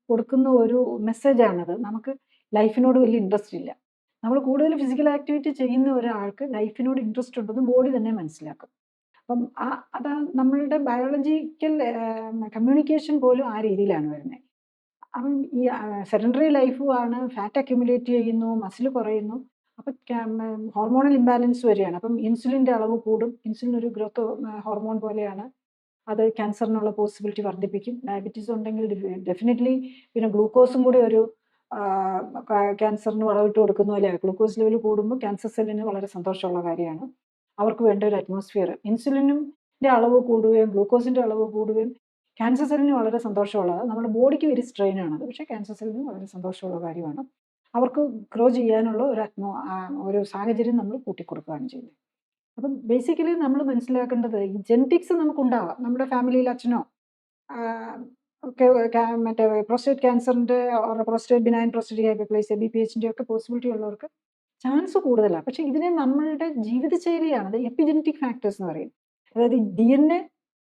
കൊടുക്കുന്ന ഒരു മെസ്സേജാണത്. നമുക്ക് ലൈഫിനോട് വലിയ ഇൻട്രസ്റ്റ് ഇല്ല. നമ്മൾ കൂടുതൽ ഫിസിക്കൽ ആക്ടിവിറ്റി ചെയ്യുന്ന ഒരാൾക്ക് ലൈഫിനോട് ഇൻട്രസ്റ്റ് ഉണ്ടെന്ന് ബോഡി തന്നെ മനസ്സിലാക്കും. അപ്പം അതാ നമ്മളുടെ ബയോളജിക്കൽ കമ്മ്യൂണിക്കേഷൻ പോലും ആ രീതിയിലാണ് വരുന്നത്. അപ്പം ഈ സെഡൻഡറി ലൈഫുമാണ്, ഫാറ്റ് അക്യുമുലേറ്റ് ചെയ്യുന്നു, മസിൽ കുറയുന്നു. അപ്പം ഹോർമോണൽ ഇംബാലൻസ് വരികയാണ്. അപ്പം ഇൻസുലിൻ്റെ അളവ് കൂടും. ഇൻസുലിൻ ഒരു ഗ്രോത്ത് ഹോർമോൺ പോലെയാണ്. അത് ക്യാൻസറിനുള്ള പോസിബിലിറ്റി വർദ്ധിപ്പിക്കും. ഡയബറ്റീസ് ഉണ്ടെങ്കിൽ ഡെഫിനറ്റ്ലി, പിന്നെ ഗ്ലൂക്കോസും കൂടി ഒരു ക്യാൻസറിന് വളമിട്ട് കൊടുക്കുന്ന പോലെ, ഗ്ലൂക്കോസ് ലെവൽ കൂടുമ്പോൾ ക്യാൻസർ സെല്ലിന് വളരെ സന്തോഷമുള്ള കാര്യമാണ്. അവർക്ക് വേണ്ട ഒരു അറ്റ്മോസ്ഫിയർ, ഇൻസുലിൻ്റെ അളവ് കൂടുകയും ഗ്ലൂക്കോസിൻ്റെ അളവ് കൂടുകയും ക്യാൻസർ സെല്ലിന് വളരെ സന്തോഷമുള്ളത്. നമ്മുടെ ബോഡിക്ക് വെരി സ്ട്രെയിൻ ആണത്, പക്ഷേ ക്യാൻസർ സെല്ലിന് വളരെ സന്തോഷമുള്ള കാര്യമാണ്. അവർക്ക് ഗ്രോ ചെയ്യാനുള്ള ഒരു സാഹചര്യം നമ്മൾ കൂട്ടിക്കൊടുക്കുകയാണ് ചെയ്യുന്നത്. അപ്പം ബേസിക്കലി നമ്മൾ മനസ്സിലാക്കേണ്ടത്, ഈ ജെനറ്റിക്സ് നമുക്കുണ്ടാവാം. നമ്മുടെ ഫാമിലിയിൽ അച്ഛനോ ഒക്കെ മറ്റേ പ്രോസ്റ്റേറ്റ് ക്യാൻസറിൻ്റെ, prostate benign prostatic hyperplasia, BPH ഒക്കെ പോസിബിലിറ്റി ഉള്ളവർക്ക് ചാൻസ് കൂടുതലാണ്. പക്ഷേ ഇതിനെ നമ്മളുടെ ജീവിതശൈലിയാണ്, അത് എപ്പിജനറ്റിക് ഫാക്ടേഴ്സ് എന്ന് പറയും. അതായത് DNA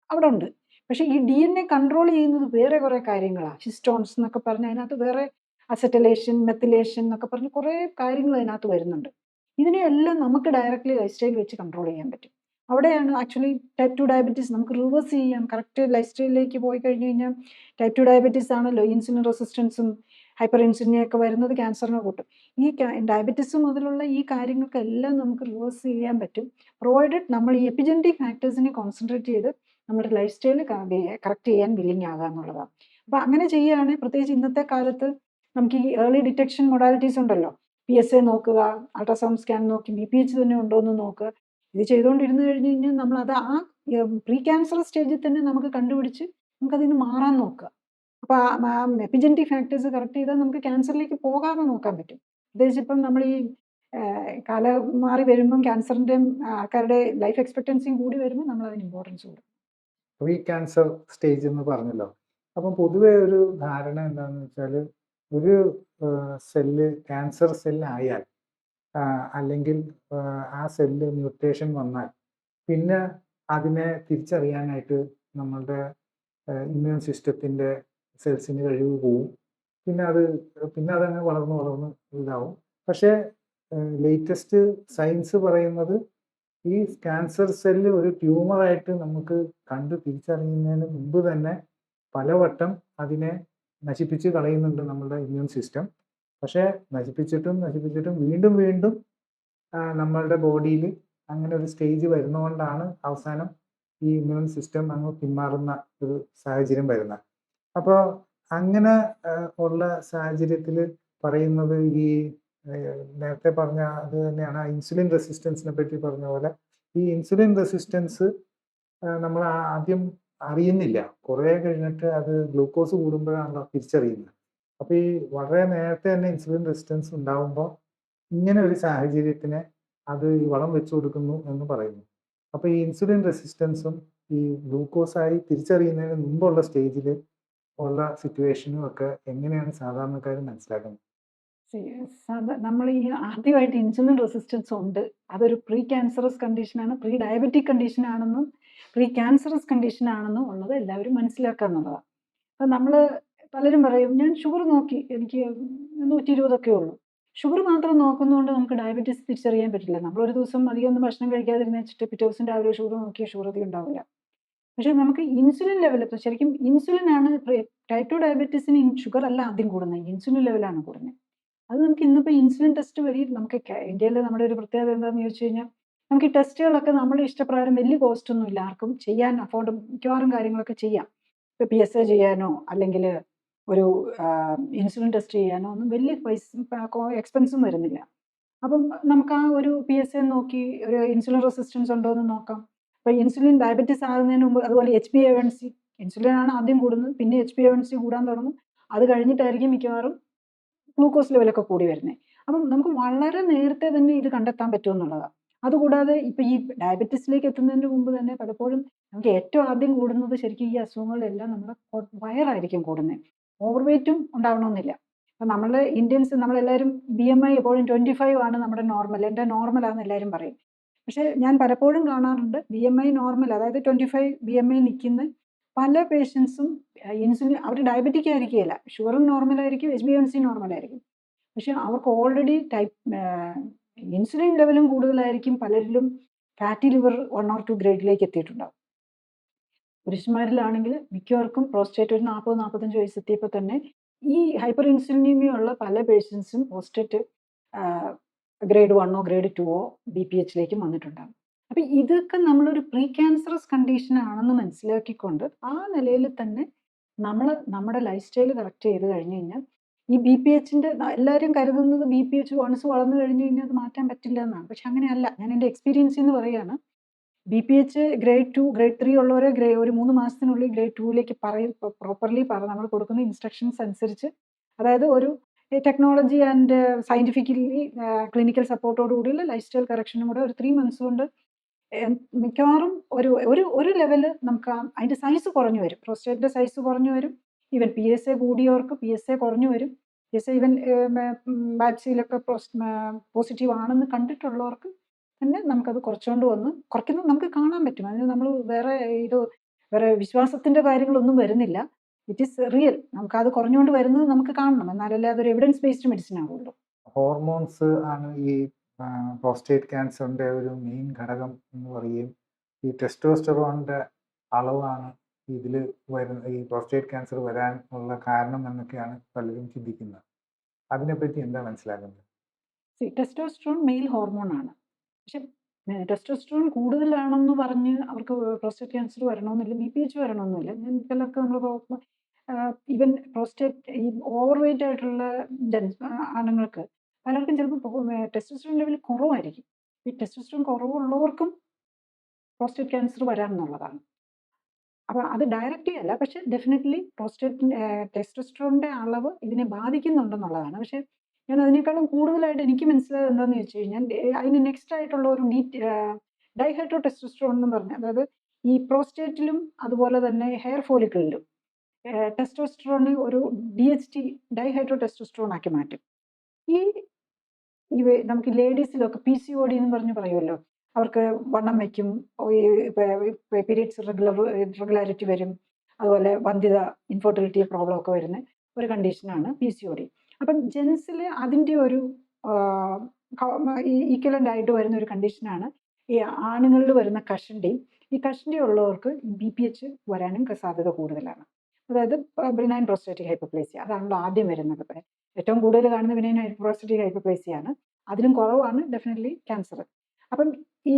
അവിടെ ഉണ്ട്, പക്ഷേ ഈ DNA കൺട്രോൾ ചെയ്യുന്നത് വേറെ കുറേ കാര്യങ്ങളാണ്. ഹിസ്റ്റോൺസ് എന്നൊക്കെ പറഞ്ഞ് അതിനകത്ത് വേറെ അസറ്റലേഷൻ, മെത്തിലേഷൻ എന്നൊക്കെ പറഞ്ഞ് കുറേ കാര്യങ്ങൾ അതിനകത്ത് വരുന്നുണ്ട്. ഇതിനെയെല്ലാം നമുക്ക് ഡയറക്റ്റ്ലി ലൈഫ് സ്റ്റൈൽ വെച്ച് കൺട്രോൾ ചെയ്യാൻ പറ്റും. അവിടെയാണ് ആക്ച്വലി ടൈപ്പ് 2 ഡയബറ്റീസ് നമുക്ക് റിവേഴ്സ് ചെയ്യാം. കറക്റ്റ് ലൈഫ് സ്റ്റൈലിലേക്ക് പോയി കഴിഞ്ഞ് കഴിഞ്ഞാൽ ടൈപ്പ് 2 ഡയബറ്റീസ് ആണല്ലോ ഇൻസുലിൻ റെസിസ്റ്റൻസും ഹൈപ്പർ ഇൻസുലിനെയൊക്കെ വരുന്നത് ക്യാൻസറിനെ കൂട്ടും. ഈ ഡയബറ്റീസ് മുതലുള്ള ഈ കാര്യങ്ങൾക്കെല്ലാം നമുക്ക് റിവേഴ്സ് ചെയ്യാൻ പറ്റും, പ്രൊവൈഡഡ് നമ്മൾ ഈ എപ്പിജനറ്റിക് ഫാക്ടേഴ്സിനെ കോൺസെൻട്രേറ്റ് ചെയ്ത് നമ്മുടെ ലൈഫ് സ്റ്റൈൽ കറക്റ്റ് ചെയ്യാൻ വില്ലിങ് ആകുക എന്നുള്ളതാണ്. അപ്പോൾ അങ്ങനെ ചെയ്യുകയാണെങ്കിൽ, പ്രത്യേകിച്ച് ഇന്നത്തെ കാലത്ത് നമുക്ക് ഈ ഏർലി ഡിറ്റക്ഷൻ മൊഡാലിറ്റീസ് ഉണ്ടല്ലോ, PSA നോക്കുക, അൾട്രാസൗണ്ട് സ്കാൻ നോക്കി BPH തന്നെ ഉണ്ടോ എന്ന് നോക്കുക. ഇത് ചെയ്തുകൊണ്ടിരുന്നു കഴിഞ്ഞ് കഴിഞ്ഞാൽ നമ്മളത് ആ പ്രീ ക്യാൻസറസ് സ്റ്റേജിൽ തന്നെ നമുക്ക് കണ്ടുപിടിച്ച് നമുക്കതിൽ നിന്ന് മാറാൻ നോക്കുക. അപ്പോൾ ആ എപ്പിജനറ്റിക് ഫാക്ടേഴ്സ് കറക്റ്റ് ചെയ്താൽ നമുക്ക് ക്യാൻസറിലേക്ക് പോകാതെ നോക്കാൻ പറ്റും. പ്രത്യേകിച്ച് ഇപ്പം നമ്മൾ ഈ കാലം മാറി വരുമ്പം ക്യാൻസറിൻ്റെയും ആൾക്കാരുടെ ലൈഫ് എക്സ്പെക്റ്റൻസിയും കൂടി വരുമ്പോൾ നമ്മൾ അതിന് ഇമ്പോർട്ടൻസ് കൊടുക്കും. പ്രീ ക്യാൻസർ സ്റ്റേജ് എന്ന് പറഞ്ഞല്ലോ. അപ്പം പൊതുവെ ഒരു ധാരണ എന്താണെന്ന് വെച്ചാൽ ഒരു സെല്ല് ക്യാൻസർ സെല്ലായാൽ അല്ലെങ്കിൽ ആ സെല്ല് മ്യൂട്ടേഷൻ വന്നാൽ പിന്നെ അതിനെ തിരിച്ചറിയാനായിട്ട് നമ്മളുടെ ഇമ്മ്യൂൺ സിസ്റ്റത്തിൻ്റെ സെൽസിന് കഴിവ് പോവും. പിന്നെ അതങ്ങ് വളർന്ന് ഇതാവും. പക്ഷേ ലേറ്റസ്റ്റ് സയൻസ് പറയുന്നത് ഈ ക്യാൻസർ സെല്ല് ഒരു ട്യൂമറായിട്ട് നമുക്ക് കണ്ട് തിരിച്ചറിയുന്നതിന് മുമ്പ് തന്നെ പലവട്ടം അതിനെ നശിപ്പിച്ച് കളയുന്നുണ്ട് നമ്മളുടെ ഇമ്മ്യൂൺ സിസ്റ്റം. പക്ഷേ നശിപ്പിച്ചിട്ടും വീണ്ടും നമ്മളുടെ ബോഡിയിൽ അങ്ങനെ ഒരു സ്റ്റേജ് വരുന്നതുകൊണ്ടാണ് അവസാനം ഈ ഇമ്മ്യൂൺ സിസ്റ്റം അങ്ങ് പിന്മാറുന്ന ഒരു സാഹചര്യം വരുന്നത്. അപ്പോൾ അങ്ങനെ ഉള്ള സാഹചര്യത്തിൽ പറയുന്നത് ഈ നേരത്തെ പറഞ്ഞ അത് തന്നെയാണ്, ഇൻസുലിൻ റെസിസ്റ്റൻസിനെ പറ്റി പറഞ്ഞ പോലെ ഈ ഇൻസുലിൻ റെസിസ്റ്റൻസ് നമ്മൾ ആദ്യം അറിയുന്നില്ല. കുറേ കഴിഞ്ഞിട്ട് അത് ഗ്ലൂക്കോസ് കൂടുമ്പോഴാണല്ലോ തിരിച്ചറിയുന്നത്. അപ്പോൾ ഈ വളരെ നേരത്തെ തന്നെ ഇൻസുലിൻ റെസിസ്റ്റൻസ് ഉണ്ടാകുമ്പോൾ ഇങ്ങനെ ഒരു സാഹചര്യത്തിനെ അത് ഈ വളം വെച്ചു കൊടുക്കുന്നു എന്ന് പറയുന്നു. അപ്പോൾ ഈ ഇൻസുലിൻ റെസിസ്റ്റൻസും ഈ ഗ്ലൂക്കോസായി തിരിച്ചറിയുന്നതിന് മുമ്പുള്ള സ്റ്റേജിൽ ഉള്ള സിറ്റുവേഷനും ഒക്കെ എങ്ങനെയാണ് സാധാരണക്കാർ മനസ്സിലാക്കുന്നത്? നമ്മൾ ഈ ആദ്യമായിട്ട് ഇൻസുലിൻ റെസിസ്റ്റൻസ് ഉണ്ട്, അതൊരു പ്രീ ക്യാൻസറസ് കണ്ടീഷനാണ്, പ്രീ ഡയബറ്റിക് കണ്ടീഷനാണെന്നും പ്രീ ക്യാൻസറസ് കണ്ടീഷനാണെന്നും ഉള്ളത് എല്ലാവരും മനസ്സിലാക്കുക എന്നുള്ളതാണ്. അപ്പം നമ്മൾ പലരും പറയും ഞാൻ ഷുഗർ നോക്കി എനിക്ക് 120 ഉള്ളൂ. ഷുഗർ മാത്രം നോക്കുന്നതുകൊണ്ട് നമുക്ക് ഡയബറ്റീസ് തിരിച്ചറിയാൻ പറ്റില്ല. നമ്മളൊരു ദിവസം അധികം ഒന്നും ഭക്ഷണം കഴിക്കാതിരുന്ന് വെച്ചിട്ട് പിറ്റേ ദിവസം രാവിലെ ഷുഗർ നോക്കിയാൽ ഷുഗർ അധികം ഉണ്ടാവില്ല. പക്ഷേ നമുക്ക് ഇൻസുലിൻ ലെവൽ, ഇപ്പോൾ ശരിക്കും ഇൻസുലിനാണ് ടൈപ്പ് 2 ഡയബറ്റീസിന് ഷുഗർ അല്ല ആദ്യം കൂടുന്നത്, ഇൻസുലിൻ ലെവലാണ് കൂടുന്നത്. അത് നമുക്ക് ഇന്നിപ്പോൾ ഇൻസുലിൻ ടെസ്റ്റ് വഴി നമുക്ക് ഇന്ത്യയിൽ നമ്മുടെ ഒരു പ്രത്യേകത എന്താണെന്ന് ചോദിച്ചു കഴിഞ്ഞാൽ നമുക്ക് ഈ ടെസ്റ്റുകളൊക്കെ നമ്മുടെ ഇഷ്ടപ്രകാരം വലിയ കോസ്റ്റ് ഒന്നും ഇല്ല, ആർക്കും ചെയ്യാൻ അഫോർഡ്, മിക്കവാറും കാര്യങ്ങളൊക്കെ ചെയ്യാം. ഇപ്പോൾ PSA ചെയ്യാനോ അല്ലെങ്കിൽ ഒരു ഇൻസുലിൻ ടെസ്റ്റ് ചെയ്യാനോ ഒന്നും വലിയ എക്സ്പെൻസും വരുന്നില്ല. അപ്പം നമുക്ക് ആ ഒരു PSA നോക്കി ഒരു ഇൻസുലിൻ റെസിസ്റ്റൻസ് ഉണ്ടോ എന്ന് നോക്കാം. അപ്പോൾ ഇൻസുലിൻ ഡയബറ്റീസ് ആകുന്നതിന് മുമ്പ് അതുപോലെ HbA1c, ഇൻസുലിനാണ് ആദ്യം കൂടുന്നത്, പിന്നെ HbA1c കൂടാൻ തുടങ്ങും. അത് കഴിഞ്ഞിട്ടായിരിക്കും മിക്കവാറും ഗ്ലൂക്കോസ് ലെവലൊക്കെ കൂടി വരുന്നത്. അപ്പം നമുക്ക് വളരെ നേരത്തെ തന്നെ ഇത് കണ്ടെത്താൻ പറ്റുമെന്നുള്ളതാണ്. അതുകൂടാതെ ഇപ്പോൾ ഈ ഡയബറ്റീസിലേക്ക് എത്തുന്നതിന് മുമ്പ് തന്നെ പലപ്പോഴും നമുക്ക് ഏറ്റവും ആദ്യം കൂടുന്നത് ശരിക്കും ഈ അസുഖങ്ങളിലെല്ലാം നമ്മുടെ വയറായിരിക്കും കൂടുന്നത്. ഓവർ വെയ്റ്റും ഉണ്ടാവണമെന്നില്ല. അപ്പം നമ്മൾ ഇന്ത്യൻസ് നമ്മളെല്ലാവരും BMI എപ്പോഴും 25 ആണ് നമ്മുടെ നോർമൽ, എൻ്റെ നോർമലാണെന്ന് എല്ലാവരും പറയും. പക്ഷേ ഞാൻ പലപ്പോഴും കാണാറുണ്ട് BMI നോർമൽ, അതായത് 25 BMI നിൽക്കുന്ന പല പേഷ്യൻസും ഇൻസുലിൻ, അവർ ഡയബറ്റിക് ആയിരിക്കുകയില്ല, ഷുഗറും നോർമലായിരിക്കും, HbA1c നോർമലായിരിക്കും. പക്ഷെ അവർക്ക് ഓൾറെഡി ഇൻസുലിൻ ലെവലും കൂടുതലായിരിക്കും. പലരിലും ഫാറ്റി ലിവർ 1 or 2 ഗ്രേഡിലേക്ക് എത്തിയിട്ടുണ്ടാവും. പുരുഷന്മാരിലാണെങ്കിൽ മിക്കവർക്കും പ്രോസ്റ്റേറ്റ് ഒരു 40-45 വയസ്സെത്തിയപ്പോൾ തന്നെ ഈ ഹൈപ്പർ ഇൻസുലിനീമിയ ഉള്ള പല പേഷ്യൻസും പ്രോസ്റ്റേറ്റ് ഗ്രേഡ് 1 ഗ്രേഡ് 2 BPHയിലേക്കും വന്നിട്ടുണ്ടാകും. അപ്പം ഇതൊക്കെ നമ്മളൊരു പ്രീ ക്യാൻസറസ് കണ്ടീഷൻ ആണെന്ന് മനസ്സിലാക്കിക്കൊണ്ട് ആ നിലയിൽ തന്നെ നമ്മൾ നമ്മുടെ ലൈഫ് സ്റ്റൈൽ കറക്റ്റ് ചെയ്ത് കഴിഞ്ഞ് കഴിഞ്ഞാൽ ഈ BPHൻ്റെ എല്ലാവരും കരുതുന്നത് BPH വൺസ് വളർന്നു കഴിഞ്ഞ് കഴിഞ്ഞാൽ അത് മാറ്റാൻ പറ്റില്ല എന്നാണ്. പക്ഷെ അങ്ങനെയല്ല. ഞാൻ എൻ്റെ എക്സ്പീരിയൻസിൽ നിന്ന് പറയുകയാണ്. BPH ഗ്രേഡ് 2 ഗ്രേഡ് 3 ഉള്ളവരെ ഒരു 3 മാസത്തിനുള്ളിൽ ഗ്രേഡ് 2ലേക്ക് പ്രോപ്പർലി നമ്മൾ കൊടുക്കുന്ന ഇൻസ്ട്രക്ഷൻസ് അനുസരിച്ച്, അതായത് ഒരു ടെക്നോളജി ആൻഡ് സയൻറ്റിഫിക്കലി ക്ലിനിക്കൽ സപ്പോർട്ടോടുകൂടിയുള്ള ലൈഫ് സ്റ്റൈൽ കറക്ഷനും കൂടെ ഒരു 3 months കൊണ്ട് മിക്കവാറും ഒരു ലെവല് നമുക്ക് അതിൻ്റെ സൈസ് കുറഞ്ഞു വരും. പ്രോസ്റ്റേറ്റിൻ്റെ സൈസ് കുറഞ്ഞു വരും. ഈവൻ PSA കൂടിയവർക്ക് PSA കുറഞ്ഞു വരും. PSA ഈവൻ ബാപ്സിയിലൊക്കെ പോസിറ്റീവ് ആണെന്ന് കണ്ടിട്ടുള്ളവർക്ക് തന്നെ നമുക്കത് കുറയ്ക്കുന്നത് നമുക്ക് കാണാൻ പറ്റും. അതിന് നമ്മൾ വേറെ വിശ്വാസത്തിൻ്റെ കാര്യങ്ങളൊന്നും വരുന്നില്ല. It is real. നമുക്കത് കുറഞ്ഞുകൊണ്ട് വരുന്നത് നമുക്ക് കാണണം, എന്നാലല്ലേ അതൊരു എവിഡൻസ് ബേസ്ഡ് മെഡിസിൻ ആവുള്ളൂ. ഹോർമോൺസ് ആണ് ഈ പ്രോസ്റ്റേറ്റ് ക്യാൻസറിൻ്റെ ഒരു മെയിൻ ഘടകം എന്ന് പറയുകയും ഈ ടെസ്റ്റോസ്റ്ററോണിൻ്റെ അളവാണ് ഇതിൽ വരുന്ന ഈ പ്രോസ്റ്റേറ്റ് ക്യാൻസർ വരാൻ ഉള്ള കാരണം എന്നൊക്കെയാണ് പലരും ചിന്തിക്കുന്നത്. അതിനെപ്പറ്റി എന്താ മനസ്സിലാക്കുന്നത്? ടെസ്റ്റോസ്റ്ററോൺ മെയിൽ ഹോർമോൺ ആണ്. പക്ഷെ ടെസ്റ്റോസ്റ്ററോൺ കൂടുതലാണെന്ന് പറഞ്ഞ് അവർക്ക് പ്രോസ്റ്റേറ്റ് ക്യാൻസർ വരണമെന്നില്ല, BPH വരണമെന്നില്ല. ഞാൻ ചിലർക്ക് ഈവൻ പ്രോസ്റ്റേറ്റ് ഈ ഓവർ വെയിറ്റ് ആയിട്ടുള്ള ആണുങ്ങൾക്ക് പലർക്കും ചിലപ്പോൾ ടെസ്റ്റോസ്റ്ററോൺ ലെവൽ കുറവായിരിക്കും. ഈ ടെസ്റ്റോസ്റ്ററോൺ കുറവുള്ളവർക്കും പ്രോസ്റ്റേറ്റ് ക്യാൻസർ വരാമെന്നുള്ളതാണ്. അപ്പോൾ അത് ഡയറക്റ്റ്ലി അല്ല, പക്ഷേ ഡെഫിനറ്റ്ലി ടെസ്റ്റോസ്റ്ററോണിൻ്റെ അളവ് ഇതിനെ ബാധിക്കുന്നുണ്ടെന്നുള്ളതാണ്. പക്ഷേ ഞാൻ അതിനേക്കാളും കൂടുതലായിട്ട് എനിക്ക് മനസ്സിലായത് എന്താണെന്ന് ചോദിച്ചു കഴിഞ്ഞാൽ, അതിന് നെക്സ്റ്റ് ആയിട്ടുള്ള ഒരു ഡൈഹൈഡ്രോ ടെസ്റ്റോസ്റ്ററോൺ എന്ന് പറഞ്ഞാൽ, അതായത് ഈ പ്രോസ്റ്റേറ്റിലും അതുപോലെ തന്നെ ഹെയർ ഫോളിക്കിളിലും ടെസ്റ്റോസ്റ്ററോണിനെ ഒരു DHT ഡൈഹൈഡ്രോ ടെസ്റ്റോസ്റ്ററോൺ ആക്കി മാറ്റും. ഈ നമുക്ക് ലേഡീസിലൊക്കെ PCOD എന്ന് പറഞ്ഞ് പറയുമല്ലോ, അവർക്ക് വണ്ണം വയ്ക്കും, പീരീഡ്സ് ഇറഗുലാരിറ്റി വരും, അതുപോലെ വന്ധ്യത, ഇൻഫെർട്ടിലിറ്റി പ്രോബ്ലം ഒക്കെ വരുന്ന ഒരു കണ്ടീഷനാണ് PCOD. അപ്പം ജെൻസിൽ അതിൻ്റെ ഒരു ഈക്വലൻ്റ് ആയിട്ട് വരുന്ന ഒരു കണ്ടീഷനാണ് ഈ ആണുങ്ങളിൽ വരുന്ന കഷണ്ടി. ഈ കഷണ്ടി ഉള്ളവർക്ക് BPH വരാനും സാധ്യത കൂടുതലാണ്. അതായത് ബിനൈൻ പ്രോസ്റ്റേറ്റിക് ഹൈപ്പർപ്ലേസിയ, അതാണല്ലോ ആദ്യം വരുന്നത്. ഏറ്റവും കൂടുതൽ കാണുന്ന ബിനൈൻ പ്രോസ്റ്റേറ്റിക് ഹൈപ്പർപ്ലേസിയാണ്. അതിലും കുറവാണ് ഡെഫിനറ്റ്ലി ക്യാൻസർ. അപ്പം ഈ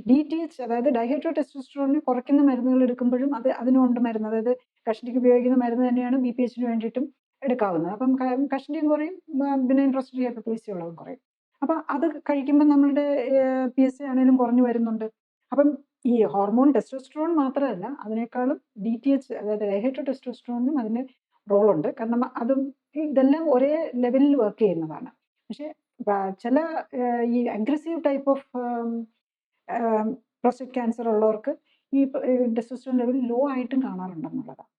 DTH, അതായത് ഡൈഹൈഡ്രോ ടെസ്റ്റോസ്റ്ററോണിനെ കുറയ്ക്കുന്ന മരുന്നുകൾ എടുക്കുമ്പോഴും അതിനുണ്ട് മരുന്ന്, അതായത് കഷണ്ടിക്ക് ഉപയോഗിക്കുന്ന മരുന്ന് തന്നെയാണ് BPHന് വേണ്ടിയിട്ടും എടുക്കാവുന്നത്. അപ്പം കഷണ്ടിയും കുറയും, ബിനൈൻ പ്രോസ്റ്റേറ്റിക് ഹൈപ്പർപ്ലേസിയ ഉള്ളതും കുറയും. അപ്പം അത് കഴിക്കുമ്പോൾ നമ്മളുടെ PSA ആണെങ്കിലും കുറഞ്ഞു വരുന്നുണ്ട്. അപ്പം ഈ ഹോർമോൺ ടെസ്റ്റോസ്റ്ററോൺ മാത്രമല്ല, അതിനേക്കാളും DTH, അതായത് ഡൈഹൈഡ്രോ ടെസ്റ്റോസ്റ്ററോണിനും അതിന് റോളുണ്ട്. കാരണം അതും ഇതെല്ലാം ഒരേ ലെവലിൽ വർക്ക് ചെയ്യുന്നതാണ്. പക്ഷേ ചില ഈ aggressive type of prostate cancer ഉള്ളവർക്ക് ഈ ടെസ്റ്റോസ്റ്ററോൺ ലെവൽ ലോ ആയിട്ടും കാണാറുണ്ടെന്നുള്ളതാണ്.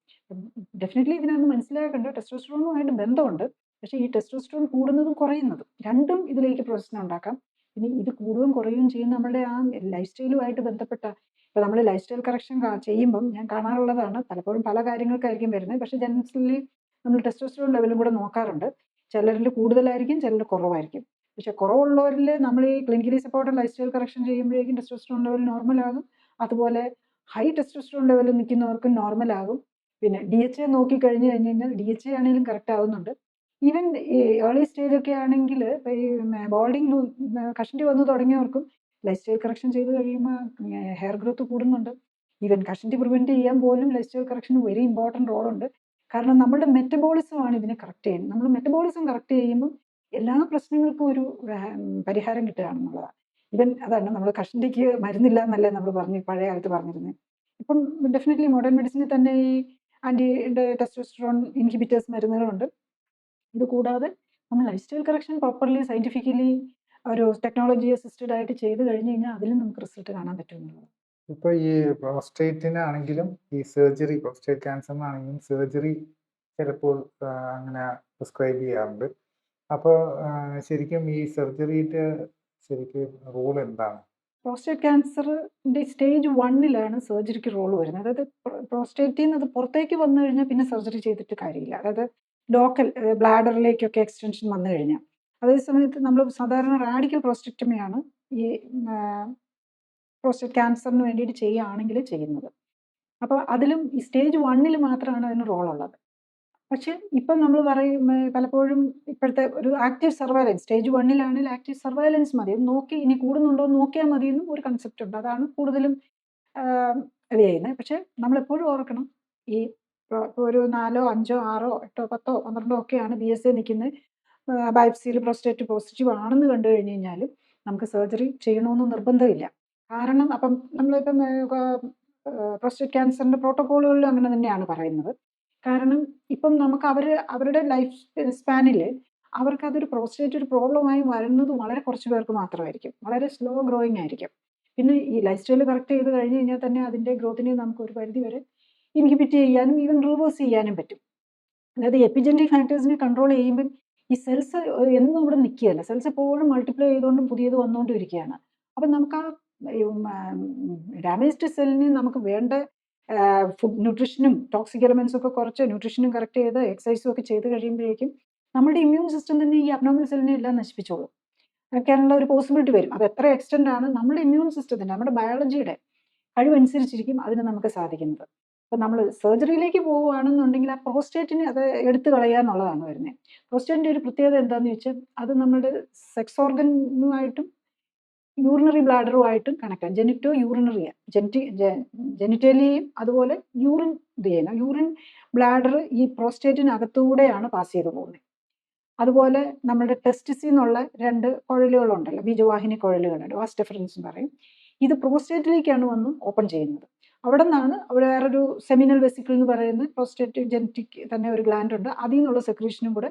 ഡെഫിനറ്റ്ലി ഇതിനകത്ത് മനസ്സിലാക്കേണ്ട, ടെസ്റ്റോസ്റ്ററോണുമായിട്ട് ബന്ധമുണ്ട്. പക്ഷേ ഈ ടെസ്റ്റോസ്റ്ററോൺ കൂടുന്നതും കുറയുന്നതും രണ്ടും ഇതിലേക്ക് പ്രശ്നം ഉണ്ടാക്കാം. പിന്നെ ഇത് കൂടുകയും കുറയുകയും ചെയ്യുന്ന നമ്മുടെ ആ ലൈഫ് സ്റ്റൈലുമായിട്ട് ബന്ധപ്പെട്ട, ഇപ്പോൾ നമ്മൾ ലൈഫ് സ്റ്റൈൽ കറക്ഷൻ ചെയ്യുമ്പം ഞാൻ കാണാറുള്ളതാണ്, പലപ്പോഴും പല കാര്യങ്ങൾക്കായിരിക്കും വരുന്നത്. പക്ഷേ ജനറലി നമ്മൾ ടെസ്റ്റോസ്റ്ററോൺ ലെവലും കൂടെ നോക്കാറുണ്ട്. ചിലരിൽ കൂടുതലായിരിക്കും, ചിലരിൽ കുറവായിരിക്കും. പക്ഷേ കുറവുള്ളവരിൽ നമ്മൾ ഈ clinically supported lifestyle correction ചെയ്യുമ്പോഴേക്കും ടെസ്റ്റോസ്റ്ററോൺ ലെവൽ നോർമലാകും. അതുപോലെ ഹൈ ടെസ്റ്റോസ്റ്ററോൺ ലെവലിൽ നിൽക്കുന്നവർക്കും നോർമലാകും. പിന്നെ DHA നോക്കിക്കഴിഞ്ഞ് കഴിഞ്ഞാൽ DHA ആണെങ്കിലും കറക്റ്റ് ആവുന്നുണ്ട്. ഈവൻ ഈ ഏർലി സ്റ്റേജ് ഒക്കെ ആണെങ്കിൽ ഈ ബോൾഡിങ് കഷണ്ടി വന്നു തുടങ്ങിയവർക്കും ലൈഫ് സ്റ്റൈൽ കറക്ഷൻ ചെയ്ത് കഴിയുമ്പോൾ ഹെയർ ഗ്രോത്ത് കൂടുന്നുണ്ട്. ഈവൻ കഷണ്ടി പ്രിവെൻറ്റ് ചെയ്യാൻ പോലും ലൈഫ് സ്റ്റൈൽ കറക്ഷന് വെരി ഇമ്പോർട്ടൻറ്റ് റോളുണ്ട്. കാരണം നമ്മുടെ മെറ്റബോളിസമാണ് ഇതിനെ കറക്റ്റ് ചെയ്യുന്നത്. നമ്മൾ മെറ്റബോളിസം കറക്റ്റ് ചെയ്യുമ്പോൾ എല്ലാ പ്രശ്നങ്ങൾക്കും ഒരു പരിഹാരം കിട്ടുകയാണെന്നുള്ളതാണ്. ഈവൻ അതാണ് നമ്മൾ കഷണ്ടിക്ക് മരുന്നില്ല എന്നല്ലേ നമ്മൾ പഴയ കാലത്ത് പറഞ്ഞിരുന്നത്. ഇപ്പം ഡെഫിനറ്റ്ലി മോഡേൺ മെഡിസിനിൽ തന്നെ ഈ ടെസ്റ്റോസ്റ്ററോൺ ഇൻഹിബിറ്റേഴ്സ് മരുന്നുകളുണ്ട്. ഇത് കൂടാതെ നമ്മൾ life style correction properly scientifically ഒരു ടെക്നോളജി അസിസ്റ്റഡ് ആയിട്ട് ചെയ്ത് കഴിഞ്ഞ് കഴിഞ്ഞാൽ അതിലും നമുക്ക് റിസൾട്ട് കാണാൻ പറ്റുമെന്നുള്ളത്. ഇപ്പോൾ ഈ പ്രോസ്റ്റേറ്റിനാണെങ്കിലും ഈ സർജറി, പ്രോസ്റ്റേറ്റ് ക്യാൻസറിനാണെങ്കിലും സർജറി ചിലപ്പോൾ അങ്ങനെ പ്രിസ്ക്രൈബ് ചെയ്യാറുണ്ട്. അപ്പോൾ ശരിക്കും ഈ സർജറിയുടെ ശരിക്കും റോൾ എന്താണ്? പ്രോസ്റ്റേറ്റ് ക്യാൻസറിൻ്റെ സ്റ്റേജ് 1ലാണ് സർജറിക്ക് റോൾ വരുന്നത്. അതായത് പ്രോസ്റ്റേറ്റിൽ നിന്ന് അത് പുറത്തേക്ക് വന്നു കഴിഞ്ഞാൽ പിന്നെ സർജറി ചെയ്തിട്ട് കാര്യമില്ല. അതായത് ലോക്കൽ ബ്ലാഡറിലേക്കൊക്കെ എക്സ്റ്റൻഷൻ വന്നു കഴിഞ്ഞാൽ. അതേ സമയത്ത് നമ്മൾ സാധാരണ റാഡിക്കൽ പ്രോസ്റ്റക്ടമിയാണ് ഈ പ്രോസ്റ്റേറ്റ് ക്യാൻസറിന് വേണ്ടിയിട്ട് ചെയ്യുകയാണെങ്കിൽ ചെയ്യുന്നത്. അപ്പോൾ അതിലും ഈ സ്റ്റേജ് 1ൽ മാത്രമാണ് അതിന് റോളുള്ളത്. പക്ഷേ ഇപ്പം നമ്മൾ പറയും പലപ്പോഴും ഇപ്പോഴത്തെ ഒരു ആക്റ്റീവ് സർവൈലൻസ്, സ്റ്റേജ് 1ലാണെങ്കിൽ ആക്റ്റീവ് സർവൈലൻസ് മതി, നോക്കി ഇനി കൂടുന്നുണ്ടോ എന്ന് നോക്കിയാൽ മതി എന്നും ഒരു കൺസെപ്റ്റ് ഉണ്ട്. അതാണ് കൂടുതലും ഇത് ചെയ്യുന്നത്. പക്ഷേ നമ്മളെപ്പോഴും ഓർക്കണം, ഈ ഒരു 4, 5, 6, 8, 10, 12 ഒക്കെയാണ് BSA നിൽക്കുന്നത്, ബയോപ്സിയിൽ പ്രോസ്റ്റേറ്റ് പോസിറ്റീവ് ആണെന്ന് കണ്ടു കഴിഞ്ഞ് കഴിഞ്ഞാലും നമുക്ക് സർജറി ചെയ്യണമെന്ന് നിർബന്ധമില്ല. കാരണം അപ്പം നമ്മളിപ്പം പ്രോസ്റ്റേറ്റ് ക്യാൻസറിൻ്റെ പ്രോട്ടോക്കോളുകളിലും അങ്ങനെ തന്നെയാണ് പറയുന്നത്. കാരണം ഇപ്പം നമുക്ക് അവരുടെ ലൈഫ് സ്പാനിൽ അവർക്കതൊരു പ്രോസ്റ്റേറ്റ് ഒരു പ്രോബ്ലമായി വരുന്നത് വളരെ കുറച്ച് പേർക്ക് മാത്രമായിരിക്കും, വളരെ സ്ലോ ഗ്രോയിങ് ആയിരിക്കും. പിന്നെ ഈ ലൈഫ് സ്റ്റൈൽ കറക്റ്റ് ചെയ്ത് കഴിഞ്ഞ് കഴിഞ്ഞാൽ തന്നെ അതിൻ്റെ ഗ്രോത്തിനെ നമുക്ക് ഒരു പരിധി വരെ ഇൻഹിബിറ്റ് ചെയ്യാനും ഈവൻ റിവേഴ്സ് ചെയ്യാനും പറ്റും. അതായത് എപ്പിജെനറ്റിക് ഫാക്ടേഴ്സിനെ കൺട്രോൾ ചെയ്യുമ്പം ഈ സെൽസ് എന്നും അവിടെ നിൽക്കുകയല്ല, സെൽസ് എപ്പോഴും മൾട്ടിപ്ലൈ ചെയ്തുകൊണ്ടും പുതിയത് വന്നുകൊണ്ടും ഇരിക്കുകയാണ്. അപ്പം നമുക്ക് ആ ഡാമേജ്ഡ് സെല്ലിന് നമുക്ക് വേണ്ട ഫുഡ് ന്യൂട്രീഷനും ടോക്സിക് എലമെൻസും ഒക്കെ കുറച്ച് ന്യൂട്രീഷനും കറക്റ്റ് ചെയ്ത് എക്സസൈസും ഒക്കെ ചെയ്ത് കഴിയുമ്പോഴേക്കും നമ്മുടെ ഇമ്മ്യൂൺ സിസ്റ്റം തന്നെ ഈ അബ്നോർമൽ സെല്ലിനെ എല്ലാം നശിപ്പിച്ചോളും. അങ്ങനെയുള്ള ഒരു പോസിബിലിറ്റി വരും. അത് എത്ര എക്സ്റ്റെൻഡ് ആണ് നമ്മുടെ ഇമ്മ്യൂൺ സിസ്റ്റത്തിൻ്റെ, നമ്മുടെ ബയോളജിയുടെ കഴിവനുസരിച്ചിരിക്കും അതിന് നമുക്ക് സാധിക്കുന്നത്. അപ്പം നമ്മൾ സർജറിയിലേക്ക് പോവുകയാണെന്നുണ്ടെങ്കിൽ ആ പ്രോസ്റ്റേറ്റിനെ അത് എടുത്തു കളയുക എന്നുള്ളതാണ് വരുന്നത്. പ്രോസ്റ്റേറ്റിൻ്റെ ഒരു പ്രത്യേകത എന്താണെന്ന് വെച്ചാൽ അത് നമ്മുടെ സെക്സ് ഓർഗനുമായിട്ടും യൂറിനറി ബ്ലാഡറുമായിട്ടും കണക്റ്റാണ്. ജെനിറ്റോ യൂറിനറിയ, ജെനിറ്റേലിയയും അതുപോലെ യൂറിൻ ഇത് ചെയ്യുന്ന യൂറിൻ ബ്ലാഡർ ഈ പ്രോസ്റ്റേറ്റിനകത്തൂടെയാണ് പാസ് ചെയ്ത് പോകുന്നത്. അതുപോലെ നമ്മുടെ ടെസ്റ്റിസിൽ നിന്നുള്ള 2 കുഴലുകളുണ്ടല്ലോ, ബീജവാഹിനി കുഴലുകൾ, വാസ് ഡിഫറൻസ് എന്ന് പറയും. ഇത് പ്രോസ്റ്റേറ്റിലേക്കാണ് വന്ന് ഓപ്പൺ ചെയ്യുന്നത്. അവിടെ നിന്നാണ് വേറൊരു സെമിനൽ വെസിക്കിൾ എന്ന് പറയുന്ന പ്രോസ്റ്റേറ്റ് ജനറ്റിക് തന്നെ ഒരു ഗ്ലാൻഡ് ഉണ്ട്. അതിൽ നിന്നുള്ള സെക്രീഷനും കൂടെ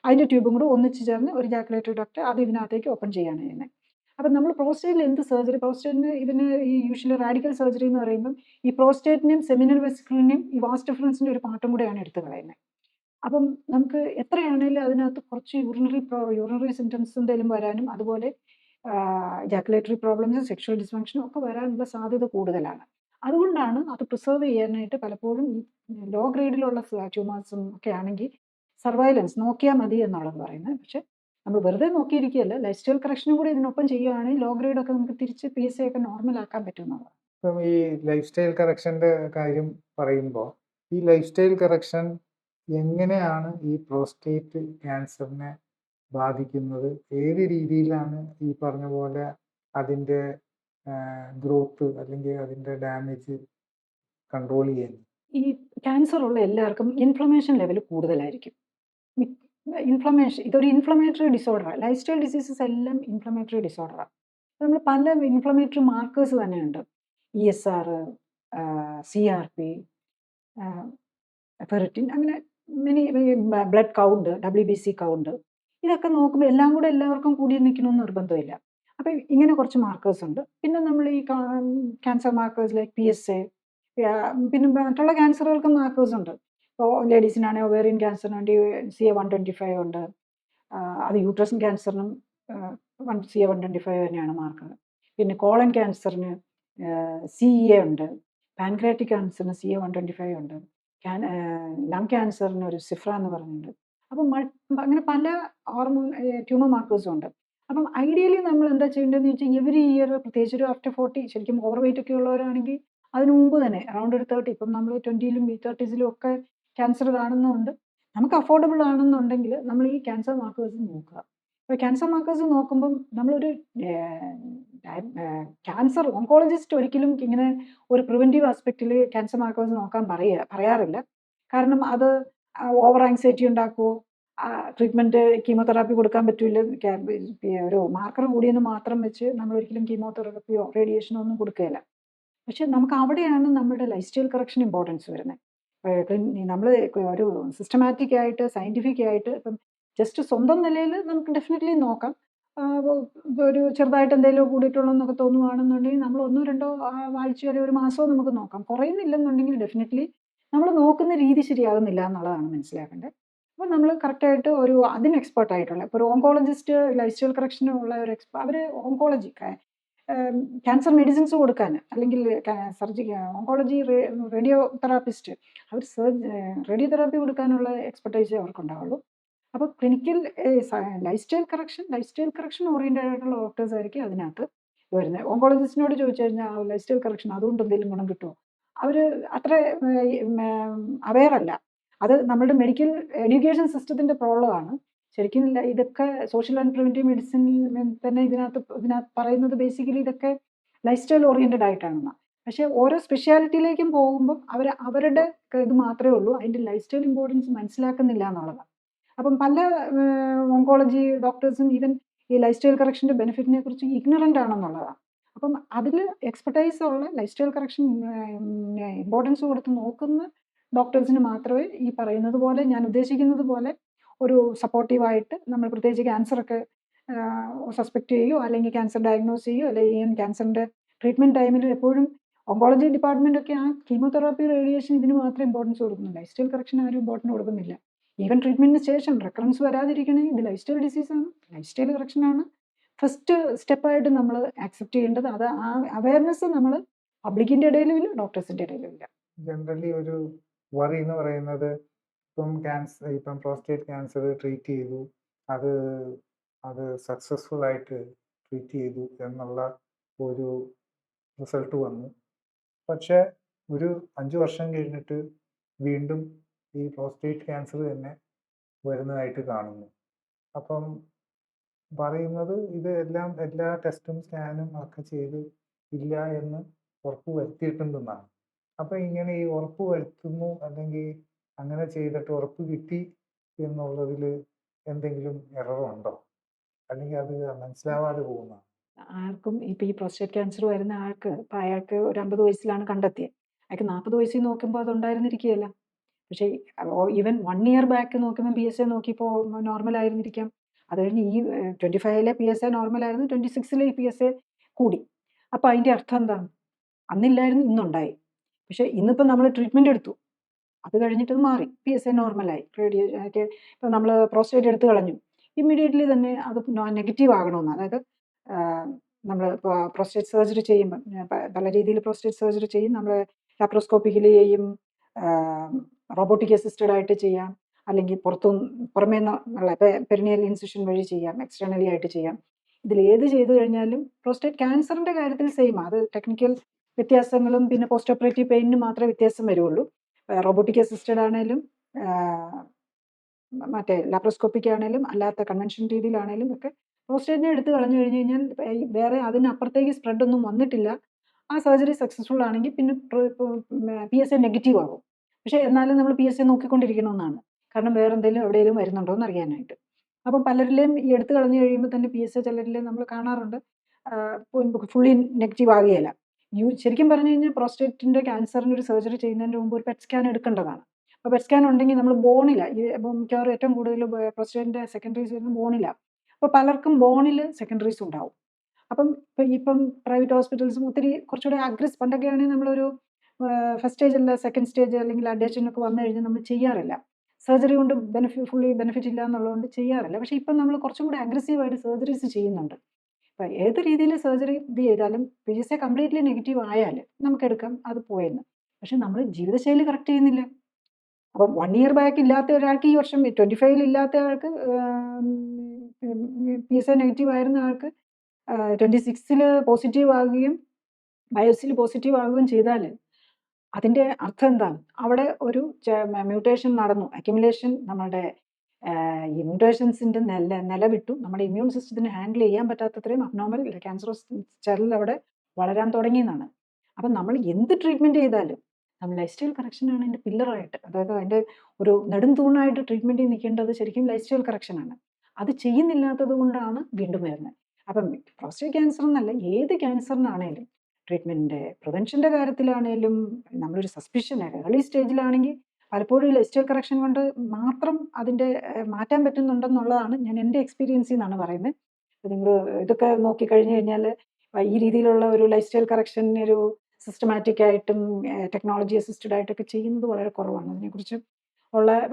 അതിൻ്റെ ട്യൂബും കൂടെ ഒന്നിച്ച് ചേർന്ന് ഒരു ജാക്കുലേറ്ററി ഡക്ട് അത് ഇതിനകത്തേക്ക് ഓപ്പൺ ചെയ്യുകയാണ് ചെയ്യുന്നത്. അപ്പം നമ്മൾ പ്രോസ്റ്റേറ്റിൽ എന്ത് സർജറി, പ്രോസ്റ്റേറ്റിന് ഇതിന് ഈ യൂഷ്വലി റാഡിക്കൽ സർജറി എന്ന് പറയുമ്പം ഈ പ്രോസ്റ്റേറ്റിനെയും സെമിനൽ വെസിക്കിളിനെയും ഈ വാസ് ഡിഫറൻസിൻ്റെ ഒരു പാർട്ടും കൂടെയാണ് എടുത്തു കളയുന്നത്. അപ്പം നമുക്ക് എത്രയാണേലും അതിനകത്ത് കുറച്ച് യൂറിനറി സിംറ്റംസ് എന്തെങ്കിലും വരാനും അതുപോലെ ജാക്കുലേറ്ററി പ്രോബ്ലംസും സെക്ഷൽ ഡിസ്ഫങ്ഷനും ഒക്കെ വരാനുള്ള സാധ്യത കൂടുതലാണ്. അതുകൊണ്ടാണ് അത് പ്രിസർവ് ചെയ്യാനായിട്ട് പലപ്പോഴും ഈ ലോ ഗ്രേഡിലുള്ള ട്യൂമേഴ്സും ഒക്കെ ആണെങ്കിൽ സർവൈലൻസ് നോക്കിയാൽ മതി എന്നുള്ളത് പറയുന്നത്. പക്ഷെ നമ്മൾ വെറുതെ നോക്കിയിരിക്കുകയല്ല, ലൈഫ് സ്റ്റൈൽ കറക്ഷനും കൂടി ഇതിനൊപ്പം ചെയ്യുകയാണെങ്കിൽ ലോ ഗ്രേഡൊക്കെ നമുക്ക് തിരിച്ച് PSA ഒക്കെ നോർമൽ ആക്കാൻ പറ്റുമെന്നുള്ളത്. ഇപ്പം ഈ ലൈഫ് സ്റ്റൈൽ കറക്ഷൻ്റെ കാര്യം പറയുമ്പോൾ ഈ ലൈഫ് സ്റ്റൈൽ കറക്ഷൻ എങ്ങനെയാണ് ഈ പ്രോസ്റ്റേറ്റ് ക്യാൻസറിനെ ബാധിക്കുന്നത്? ഏത് രീതിയിലാണ് ഈ പറഞ്ഞ പോലെ അതിൻ്റെ ഗ്രോത്ത് അല്ലെങ്കിൽ അതിൻ്റെ ഡാമേജ് കൺട്രോൾ ചെയ്യുന്നത്? ഈ ക്യാൻസർ ഉള്ള എല്ലാവർക്കും ഇൻഫ്ലമേഷൻ ലെവൽ കൂടുതലായിരിക്കും. ഇൻഫ്ലമേഷൻ ഇതൊരു ഇൻഫ്ലമേറ്ററി ഡിസോർഡറാണ്. ലൈഫ് സ്റ്റൈൽ ഡിസീസസ് എല്ലാം ഇൻഫ്ലമേറ്ററി ഡിസോർഡറാണ്. നമ്മൾ പല ഇൻഫ്ലമേറ്ററി മാർക്കേഴ്സ് തന്നെയുണ്ട്. ESR, CRP, ഫെറിറ്റിൻ, അങ്ങനെ mini blood count, WBC count, ഇതൊക്കെ നോക്കുമ്പോൾ എല്ലാം കൂടെ എല്ലാവർക്കും കൂടി നിൽക്കണമെന്ന് നിർബന്ധമില്ല. അപ്പം ഇങ്ങനെ കുറച്ച് മാർക്കേഴ്സ് ഉണ്ട്. പിന്നെ നമ്മൾ ഈ ക്യാൻസർ മാർക്കേഴ്സ് ലൈക്ക് PSA, പിന്നെ മറ്റുള്ള ക്യാൻസറുകൾക്കും മാർക്കേഴ്സ് ഉണ്ട്. ഇപ്പോൾ ലേഡീസിനാണെങ്കിൽ ഒവേറിയൻ ക്യാൻസറിന് CA-125 ഉണ്ട്. അത് യൂട്രസ് ക്യാൻസറിനും CA-125 തന്നെയാണ് മാർക്കർ. പിന്നെ കോളൻ ക്യാൻസറിന് CEA ഉണ്ട്. പാൻക്രിയാറ്റിക് ക്യാൻസറിന് CA-125 ഉണ്ട്. ലങ് ക്യാൻസറിന് ഒരു സിഫ്ര എന്ന് പറഞ്ഞിട്ടുണ്ട്. അപ്പം അങ്ങനെ പല ട്യൂമർ മാർക്കേഴ്സും ഉണ്ട്. അപ്പം ഐഡിയലി നമ്മൾ എന്താ ചെയ്യേണ്ടതെന്ന് വെച്ചാൽ എവറി ഇയർ, പ്രത്യേകിച്ച് ഒരു ആഫ്റ്റർ 40, ശരിക്കും ഓവർ വെയിറ്റ് ഒക്കെ ഉള്ളവരാണെങ്കിൽ അതിന് മുമ്പ് തന്നെ അറൗണ്ട് ഒരു 30, ഇപ്പം നമ്മൾ 20ലും 30സിലും ഒക്കെ ക്യാൻസർ കാണുന്നുണ്ട്. നമുക്ക് അഫോർഡബിൾ ആണെന്നുണ്ടെങ്കിൽ നമ്മൾ ഈ ക്യാൻസർ മാർക്കേഴ്സ് നോക്കുക. അപ്പോൾ ക്യാൻസർ മാർക്കേഴ്സ് നോക്കുമ്പം നമ്മളൊരു ക്യാൻസർ ഓങ്കോളജിസ്റ്റ് ഒരിക്കലും ഇങ്ങനെ ഒരു പ്രിവെൻറ്റീവ് ആസ്പെക്റ്റിൽ ക്യാൻസർ മാർക്കേഴ്സ് നോക്കാൻ പറയാറില്ല. കാരണം അത് ഓവർ ആങ്സൈറ്റി ഉണ്ടാക്കുമോ, ട്രീറ്റ്മെൻറ്റ് കീമോതെറാപ്പി കൊടുക്കാൻ പറ്റില്ല, ഒരു മാർക്കർ കൂടിയെന്ന് മാത്രം വെച്ച് നമ്മൾ ഒരിക്കലും കീമോതെറാപ്പിയോ റേഡിയേഷനോ ഒന്നും കൊടുക്കുകയില്ല. പക്ഷെ നമുക്ക് അവിടെയാണ് നമ്മുടെ ലൈഫ് സ്റ്റൈൽ കറക്ഷൻ ഇമ്പോർട്ടൻസ് വരുന്നത്. നമ്മൾ ഒരു സിസ്റ്റമാറ്റിക് ആയിട്ട് സയൻറ്റിഫിക് ആയിട്ട് ഇപ്പം ജസ്റ്റ് സ്വന്തം നിലയിൽ നമുക്ക് ഡെഫിനറ്റ്ലി നോക്കാം. ഒരു ചെറുതായിട്ട് എന്തെങ്കിലും കൂടിയിട്ടുള്ളതെന്നൊക്കെ തോന്നുവാണെന്നുണ്ടെങ്കിൽ നമ്മൾ 1-2 ആഴ്ച വരെ ഒരു മാസമോ നമുക്ക് നോക്കാം. കുറയുന്നില്ലെന്നുണ്ടെങ്കിൽ ഡെഫിനറ്റ്ലി നമ്മൾ നോക്കുന്ന രീതി ശരിയാകുന്നില്ല എന്നുള്ളതാണ് മനസ്സിലാക്കേണ്ടത്. അപ്പോൾ നമ്മൾ കറക്റ്റായിട്ട് ഒരു അതിന് എക്സ്പേർട്ട് ആയിട്ടുള്ള ഇപ്പോൾ ഒരു ഓങ്കോളജിസ്റ്റ് ലൈഫ് സ്റ്റൈൽ കറക്ഷനുള്ള ഒരു അവർ ഓങ്കോളജി ക്യാൻസർ മെഡിസിൻസ് കൊടുക്കാൻ അല്ലെങ്കിൽ ഓങ്കോളജി റേഡിയോ തെറാപ്പിസ്റ്റ് അവർ റേഡിയോ തെറാപ്പി കൊടുക്കാനുള്ള എക്സ്പെർട്ടൈസേ അവർക്കുണ്ടാവുള്ളൂ. അപ്പോൾ clinical life style correction oriented ആയിട്ടുള്ള ഡോക്ടേഴ്സ് ആയിരിക്കും അതിനകത്ത് വരുന്നത്. ഓങ്കോളജിസ്റ്റിനോട് ചോദിച്ചു കഴിഞ്ഞാൽ ലൈഫ് സ്റ്റൈൽ കറക്ഷൻ അതുകൊണ്ട് എന്തെങ്കിലും ഗുണം കിട്ടുമോ, അവർ അത്ര അവെയർ അല്ല. അത് നമ്മുടെ മെഡിക്കൽ എഡ്യൂക്കേഷൻ സിസ്റ്റത്തിൻ്റെ പ്രോബ്ലമാണ്. ശരിക്കും ഇതൊക്കെ സോഷ്യൽ ആൻഡ് പ്രിവെൻറ്റീവ് മെഡിസിനിൽ തന്നെ ഇതിനകത്ത് പറയുന്നത് ബേസിക്കലി ഇതൊക്കെ ലൈഫ് സ്റ്റൈൽ ഓറിയൻറ്റഡ് ആയിട്ടാണെന്നാണ്. പക്ഷേ ഓരോ സ്പെഷ്യാലിറ്റിയിലേക്കും പോകുമ്പോൾ അവരുടെ ഇത് മാത്രമേ ഉള്ളൂ, അതിൻ്റെ ലൈഫ് സ്റ്റൈൽ ഇമ്പോർട്ടൻസ് മനസ്സിലാക്കുന്നില്ല എന്നുള്ളതാണ്. അപ്പം പല ഓങ്കോളജി ഡോക്ടേഴ്സും ഈവൻ ഈ ലൈഫ് സ്റ്റൈൽ കറക്ഷൻ്റെ ബെനിഫിറ്റിനെ കുറിച്ച് ഇഗ്നറൻ്റ് ആണെന്നുള്ളതാണ്. അപ്പം അതിൽ എക്സ്പെർട്ടൈസ് ഉള്ള ലൈഫ് സ്റ്റൈൽ കറക്ഷൻ ഇമ്പോർട്ടൻസ് കൊടുത്ത് നോക്കുന്ന ഡോക്ടേഴ്സിന് മാത്രമേ ഈ പറയുന്നത് പോലെ, ഞാൻ ഉദ്ദേശിക്കുന്നത് പോലെ ഒരു സപ്പോർട്ടീവായിട്ട് നമ്മൾ പ്രത്യേകിച്ച് ക്യാൻസറൊക്കെ സസ്പെക്റ്റ് ചെയ്യുകയോ അല്ലെങ്കിൽ ക്യാൻസർ ഡയഗ്നോസ് ചെയ്യുകയോ അല്ലെങ്കിൽ ക്യാൻസറിൻ്റെ ട്രീറ്റ്മെൻറ്റ് ടൈമിൽ എപ്പോഴും ഓങ്കോളജി ഡിപ്പാർട്ട്മെൻറ്റൊക്കെ ആ കീമോതെറാപ്പി റേഡിയേഷൻ ഇതിന് മാത്രമേ ഇമ്പോർട്ടൻസ് കൊടുക്കുന്നുള്ളൂ. ലൈഫ് സ്റ്റൈൽ കറക്ഷൻ ആരും ഇമ്പോർട്ടൻറ്റ് കൊടുക്കുന്നില്ല. ഈവൻ ട്രീറ്റ്മെൻറ്റിന് ശേഷം റെക്കറൻസ് വരാതിരിക്കണമെങ്കിൽ ഇത് ലൈഫ് സ്റ്റൈൽ ഡിസീസാണ്, ലൈഫ് സ്റ്റൈൽ കറക്ഷനാണ് ഫസ്റ്റ് സ്റ്റെപ്പായിട്ട് നമ്മൾ ആക്സെപ്റ്റ് ചെയ്യേണ്ടത്. അത് ആ അവയർനെസ് നമ്മൾ പബ്ലിക്കിൻ്റെ ഇടയിലും ഇല്ല, ഡോക്ടേഴ്സിൻ്റെ ഇടയിലും ഇല്ല. ജനറലി ഒരു വറി എന്ന് പറയുന്നത് ഇപ്പം പ്രോസ്റ്റേറ്റ് ക്യാൻസർ ട്രീറ്റ് ചെയ്തു, അത് സക്സസ്ഫുൾ ആയിട്ട് ട്രീറ്റ് ചെയ്തു എന്നുള്ള ഒരു റിസൾട്ട് വന്നു. പക്ഷേ ഒരു 5 വർഷം കഴിഞ്ഞിട്ട് വീണ്ടും ഈ പ്രോസ്റ്റേറ്റ് ക്യാൻസർ തന്നെ വരുന്നതായിട്ട് കാണുന്നു. അപ്പം പറയുന്നത് ഇത് എല്ലാ ടെസ്റ്റും സ്കാനും ഒക്കെ ചെയ്ത് ഇല്ല എന്ന് ഉറപ്പ് വരുത്തിയിട്ടുണ്ടെന്നാണ്. അപ്പം ഇങ്ങനെ ഈ ഉറപ്പ് വരുത്തുന്നു അല്ലെങ്കിൽ അങ്ങനെ ചെയ്തിട്ട് ഉറപ്പ് കിട്ടി എന്നുള്ളതിൽ എന്തെങ്കിലും എറർ ഉണ്ടോ? അല്ലെങ്കിൽ അത് മനസ്സിലാവാതെ പോകുന്നതാണോ? ആർക്കും ഇപ്പം ഈ പ്രോസ്റ്റേറ്റ് ക്യാൻസർ വരുന്ന ആൾക്ക് ഇപ്പം അയാൾക്ക് ഒരു 50 വയസ്സിലാണ് കണ്ടെത്തിയത്. അയാൾക്ക് 40 വയസ്സിൽ നോക്കുമ്പോൾ അതുണ്ടായിരുന്നിരിക്കുകയില്ല. പക്ഷേ ഈവൻ 1 ഇയർ ബാക്ക് നോക്കുമ്പോൾ PSA നോക്കിയപ്പോൾ നോർമൽ ആയിരുന്നിരിക്കാം. അത് കഴിഞ്ഞ് ഈ 25-ലെ PSA നോർമലായിരുന്നു. 26-ലെ ഈ PSA കൂടി. അപ്പോൾ അതിൻ്റെ അർത്ഥം എന്താണ്? അന്നില്ലായിരുന്നു, ഇന്നുണ്ടായി. പക്ഷേ ഇന്നിപ്പോൾ നമ്മൾ ട്രീറ്റ്മെൻറ്റ് എടുത്തു. അത് കഴിഞ്ഞിട്ട് അത് മാറി. PSA നോർമലായി. ഇപ്പം നമ്മൾ പ്രോസ്റ്റേറ്റ് എടുത്തു കളഞ്ഞു. ഇമ്മീഡിയറ്റ്ലി തന്നെ അത് നെഗറ്റീവ് ആകണമെന്ന്. അതായത് നമ്മൾ പ്രോസ്റ്റേറ്റ് സർജറി ചെയ്യുമ്പം പല രീതിയിൽ പ്രോസ്റ്റേറ്റ് സർജറി ചെയ്യും. നമ്മൾ ലാപ്രോസ്കോപ്പിക്കലി ചെയ്യും, റോബോട്ടിക് അസിസ്റ്റഡ് ആയിട്ട് ചെയ്യാം, അല്ലെങ്കിൽ പുറമേ നിന്നുള്ള പെരിനിയൽ ഇൻസിഷൻ വഴി ചെയ്യാം, എക്സ്റ്റേണലി ആയിട്ട് ചെയ്യാം. ഇതിലേത് ചെയ്തു കഴിഞ്ഞാലും പ്രോസ്റ്റേറ്റ് ക്യാൻസറിൻ്റെ കാര്യത്തിൽ സെയിം. അത് ടെക്നിക്കൽ വ്യത്യാസങ്ങളും പിന്നെ പോസ്റ്റ് ഓപ്പറേറ്റീവ് പെയിനിന് മാത്രമേ വ്യത്യാസം വരുള്ളൂ. റോബോട്ടിക് അസിസ്റ്റഡ് ആണേലും മറ്റേ ലാപ്രോസ്കോപ്പിക് ആണേലും അല്ലാത്ത കൺവെൻഷൻ രീതിയിലാണേലും ഒക്കെ പ്രോസ്റ്റേറ്റിനെ എടുത്ത് കളഞ്ഞു കഴിഞ്ഞ് കഴിഞ്ഞാൽ വേറെ അതിനപ്പുറത്തേക്ക് സ്പ്രെഡ് ഒന്നും വന്നിട്ടില്ല. ആ സർജറി സക്സസ്ഫുൾ ആണെങ്കിൽ പിന്നെ PSA നെഗറ്റീവ് ആകും. പക്ഷേ എന്നാലും നമ്മൾ PSA നോക്കിക്കൊണ്ടിരിക്കണമെന്നാണ്. കാരണം വേറെ എന്തെങ്കിലും എവിടെയെങ്കിലും വരുന്നുണ്ടോ എന്ന് അറിയാനായിട്ട്. അപ്പം പലരിലെയും ഈ എടുത്ത് കളഞ്ഞു കഴിയുമ്പോൾ തന്നെ PSA ചിലരിലെ നമ്മൾ കാണാറുണ്ട് ഫുള്ളി നെഗറ്റീവ് ആകുകയില്ല. ശരിക്കും പറഞ്ഞു കഴിഞ്ഞാൽ പ്രോസ്റ്റേറ്റിൻ്റെ ക്യാൻസറിന് ഒരു സർജറി ചെയ്യുന്നതിന് മുമ്പ് ഒരു പെറ്റ് സ്കാൻ എടുക്കേണ്ടതാണ്. അപ്പോൾ പെറ്റ് സ്കാൻ ഉണ്ടെങ്കിൽ നമ്മൾ ബോണില മിക്കവാറും ഏറ്റവും കൂടുതൽ പ്രോസ്റ്റേറ്റിൻ്റെ സെക്കൻഡറീസ് വരുന്നത് ബോണിലാണ്. അപ്പോൾ പലർക്കും ബോണിൽ സെക്കൻഡറീസ് ഉണ്ടാവും. അപ്പം ഇപ്പം പ്രൈവറ്റ് ഹോസ്പിറ്റൽസും ഒത്തിരി കുറച്ചുകൂടെ പണ്ടൊക്കെ ആണെങ്കിൽ നമ്മളൊരു ഫസ്റ്റ് സ്റ്റേജ് അല്ല സെക്കൻഡ് സ്റ്റേജ് അല്ലെങ്കിൽ അഡേഷനൊക്കെ വന്നു കഴിഞ്ഞാൽ നമ്മൾ ചെയ്യാറില്ല. സർജറി കൊണ്ട് ഫുള്ളി ബെനിഫിറ്റ് ഇല്ല എന്നുള്ളതുകൊണ്ട് ചെയ്യാറില്ല. പക്ഷേ ഇപ്പം നമ്മൾ കുറച്ചും കൂടി അഗ്രസീവായിട്ട് സർജറീസ് ചെയ്യുന്നുണ്ട്. അപ്പം ഏത് രീതിയിൽ സർജറി ഇത് ചെയ്താലും PSA കംപ്ലീറ്റ്ലി നെഗറ്റീവ് ആയാൽ നമുക്കെടുക്കാം, അത് പോയെന്ന്. പക്ഷെ നമ്മൾ ജീവിതശൈലി കറക്റ്റ് ചെയ്യുന്നില്ല. അപ്പം 1 ഇയർ ബാക്ക് ഇല്ലാത്ത ഒരാൾക്ക് ഈ വർഷം 25-ൽ ഇല്ലാത്ത ആൾക്ക് PSA നെഗറ്റീവ് ആയിരുന്ന ആൾക്ക് 26-ൽ പോസിറ്റീവ് ആകുകയും ബയോപ്സിയിൽ പോസിറ്റീവ് ആകുകയും ചെയ്താൽ അതിൻ്റെ അർത്ഥം എന്താണ്? അവിടെ ഒരു മ്യൂട്ടേഷൻ നടന്നു. അക്യുമുലേഷൻ നമ്മുടെ ഈ മ്യൂട്ടേഷൻസിൻ്റെ നില വിട്ടു. നമ്മുടെ ഇമ്മ്യൂൺ സിസ്റ്റത്തിന് ഹാൻഡിൽ ചെയ്യാൻ പറ്റാത്തത്രയും അബ്നോർമൽ ക്യാൻസറസ് സെൽ അവിടെ വളരാൻ തുടങ്ങിയെന്നാണ്. അപ്പം നമ്മൾ എന്ത് ട്രീറ്റ്മെൻറ്റ് ചെയ്താലും നമ്മൾ ലൈഫ് സ്റ്റൈൽ കറക്ഷനാണ് അതിൻ്റെ പില്ലറായിട്ട്, അതായത് അതിൻ്റെ ഒരു നെടുംതൂണായിട്ട് ട്രീറ്റ്മെൻറ്റിൽ നിൽക്കേണ്ടത് ശരിക്കും ലൈഫ് സ്റ്റൈൽ കറക്ഷനാണ്. അത് ചെയ്യുന്നില്ലാത്തത് കൊണ്ടാണ് വീണ്ടും വരുന്നത്. അപ്പം പ്രോസ്റ്റേറ്റ് ക്യാൻസർ എന്നല്ല, ഏത് ക്യാൻസറിനാണേലും ട്രീറ്റ്മെൻറ്റിൻ്റെ പ്രിവെൻഷൻ്റെ കാര്യത്തിലാണേലും നമ്മളൊരു സസ്പിഷൻ ഏർലി സ്റ്റേജിലാണെങ്കിൽ പലപ്പോഴും ലൈഫ് സ്റ്റൈൽ കറക്ഷൻ കൊണ്ട് മാത്രം അതിൻ്റെ മാറ്റാൻ പറ്റുന്നുണ്ടെന്നുള്ളതാണ് ഞാൻ എൻ്റെ എക്സ്പീരിയൻസിൽ നിന്നാണ് പറയുന്നത്. അപ്പോൾ നിങ്ങൾ ഇതൊക്കെ നോക്കിക്കഴിഞ്ഞ് കഴിഞ്ഞാൽ ഈ രീതിയിലുള്ള ഒരു ലൈഫ് സ്റ്റൈൽ കറക്ഷൻ ഒരു സിസ്റ്റമാറ്റിക് ആയിട്ടും ടെക്നോളജി അസിസ്റ്റഡ് ആയിട്ടൊക്കെ ചെയ്യുന്നത് വളരെ കുറവാണ്. അതിനെക്കുറിച്ച്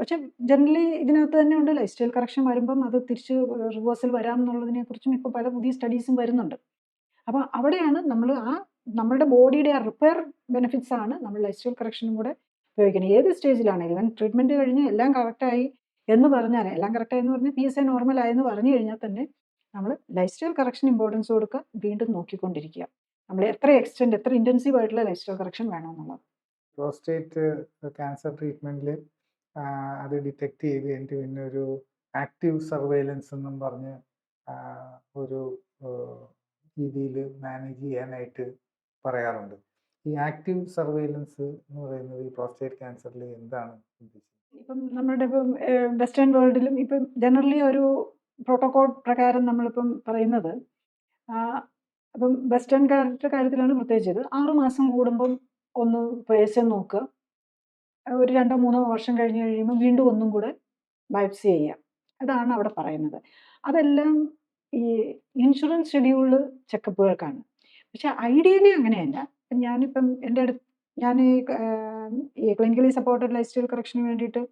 പക്ഷേ ജനറലി ഇതിനകത്ത് തന്നെ ഉണ്ട് ലൈഫ് സ്റ്റൈൽ കറക്ഷൻ വരുമ്പം അത് തിരിച്ച് റിവേഴ്സൽ വരാം എന്നുള്ളതിനെക്കുറിച്ചും ഇപ്പോൾ പല പുതിയ സ്റ്റഡീസും വരുന്നുണ്ട്. അപ്പോൾ അവിടെയാണ് നമ്മൾ നമ്മളുടെ ബോഡിയുടെ ആ റിപ്പയർ ബെനിഫിറ്റ്സ് ആണ് നമ്മൾ ലൈഫ് സ്റ്റൈൽ കറക്ഷനും കൂടെ ഉപയോഗിക്കുന്നത്. ഏത് സ്റ്റേജിലാണെങ്കിലും ഇവൻ ട്രീറ്റ്മെൻറ്റ് കഴിഞ്ഞ് എല്ലാം കറക്റ്റായി എന്ന് പറഞ്ഞാൽ, എല്ലാം കറക്റ്റായി എന്ന് പറഞ്ഞാൽ PSA നോർമൽ ആയെന്ന് പറഞ്ഞു കഴിഞ്ഞാൽ തന്നെ നമ്മൾ ലൈഫ് സ്റ്റൈൽ കറക്ഷൻ ഇമ്പോർട്ടൻസ് കൊടുക്കുക, വീണ്ടും നോക്കിക്കൊണ്ടിരിക്കുക. നമ്മൾ എത്ര ഇൻറ്റൻസീവ് ആയിട്ടുള്ള ലൈഫ് സ്റ്റൈൽ കറക്ഷൻ വേണമെന്നുള്ളത്. പ്രോസ്റ്റേറ്റ് ക്യാൻസർ ട്രീറ്റ്മെൻറ്റിൽ അത് ഡിറ്റക്ട് ചെയ്ത് കഴിഞ്ഞിട്ട് പിന്നെ ഒരു ആക്റ്റീവ് സർവൈലൻസ് എന്നും പറഞ്ഞ് ഒരു രീതിയിൽ മാനേജ് ചെയ്യാനായിട്ട് പറയാറുണ്ട്. ഈ ആക്റ്റീവ് സർവൈലൻസ് എന്ന് പറയുന്നത് ഈ പ്രോസ്റ്റേറ്റ് ക്യാൻസറിൽ എന്താണ് ഉദ്ദേശിക്കുന്നത്? ഇപ്പം നമ്മുടെ ഇപ്പം വെസ്റ്റേൺ വേൾഡിലും ഇപ്പം ജനറലി ഒരു പ്രോട്ടോകോൾ പ്രകാരം നമ്മളിപ്പം പറയുന്നത് അപ്പം വെസ്റ്റേൺ കാര്യത്തിലാണ് പ്രത്യേകിച്ചത് 6 മാസം കൂടുമ്പം ഒന്ന് PSA നോക്കുക, ഒരു 2-3 വർഷം കഴിഞ്ഞ് കഴിയുമ്പോൾ വീണ്ടും ഒന്നും കൂടെ ബയോപ്സി ചെയ്യുക. അതാണ് അവിടെ പറയുന്നത്. അതെല്ലാം ഈ ഇൻഷുറൻസ് ഷെഡ്യൂൾഡ് ചെക്കപ്പുകൾക്കാണ്. പക്ഷേ ഐഡിയലി അങ്ങനെയല്ല. ഞാനിപ്പം ഞാൻ ഈ ക്ലിനിക്കലി സപ്പോർട്ടഡ് ലൈഫ് സ്റ്റൈൽ കറക്ഷന് വേണ്ടിയിട്ട്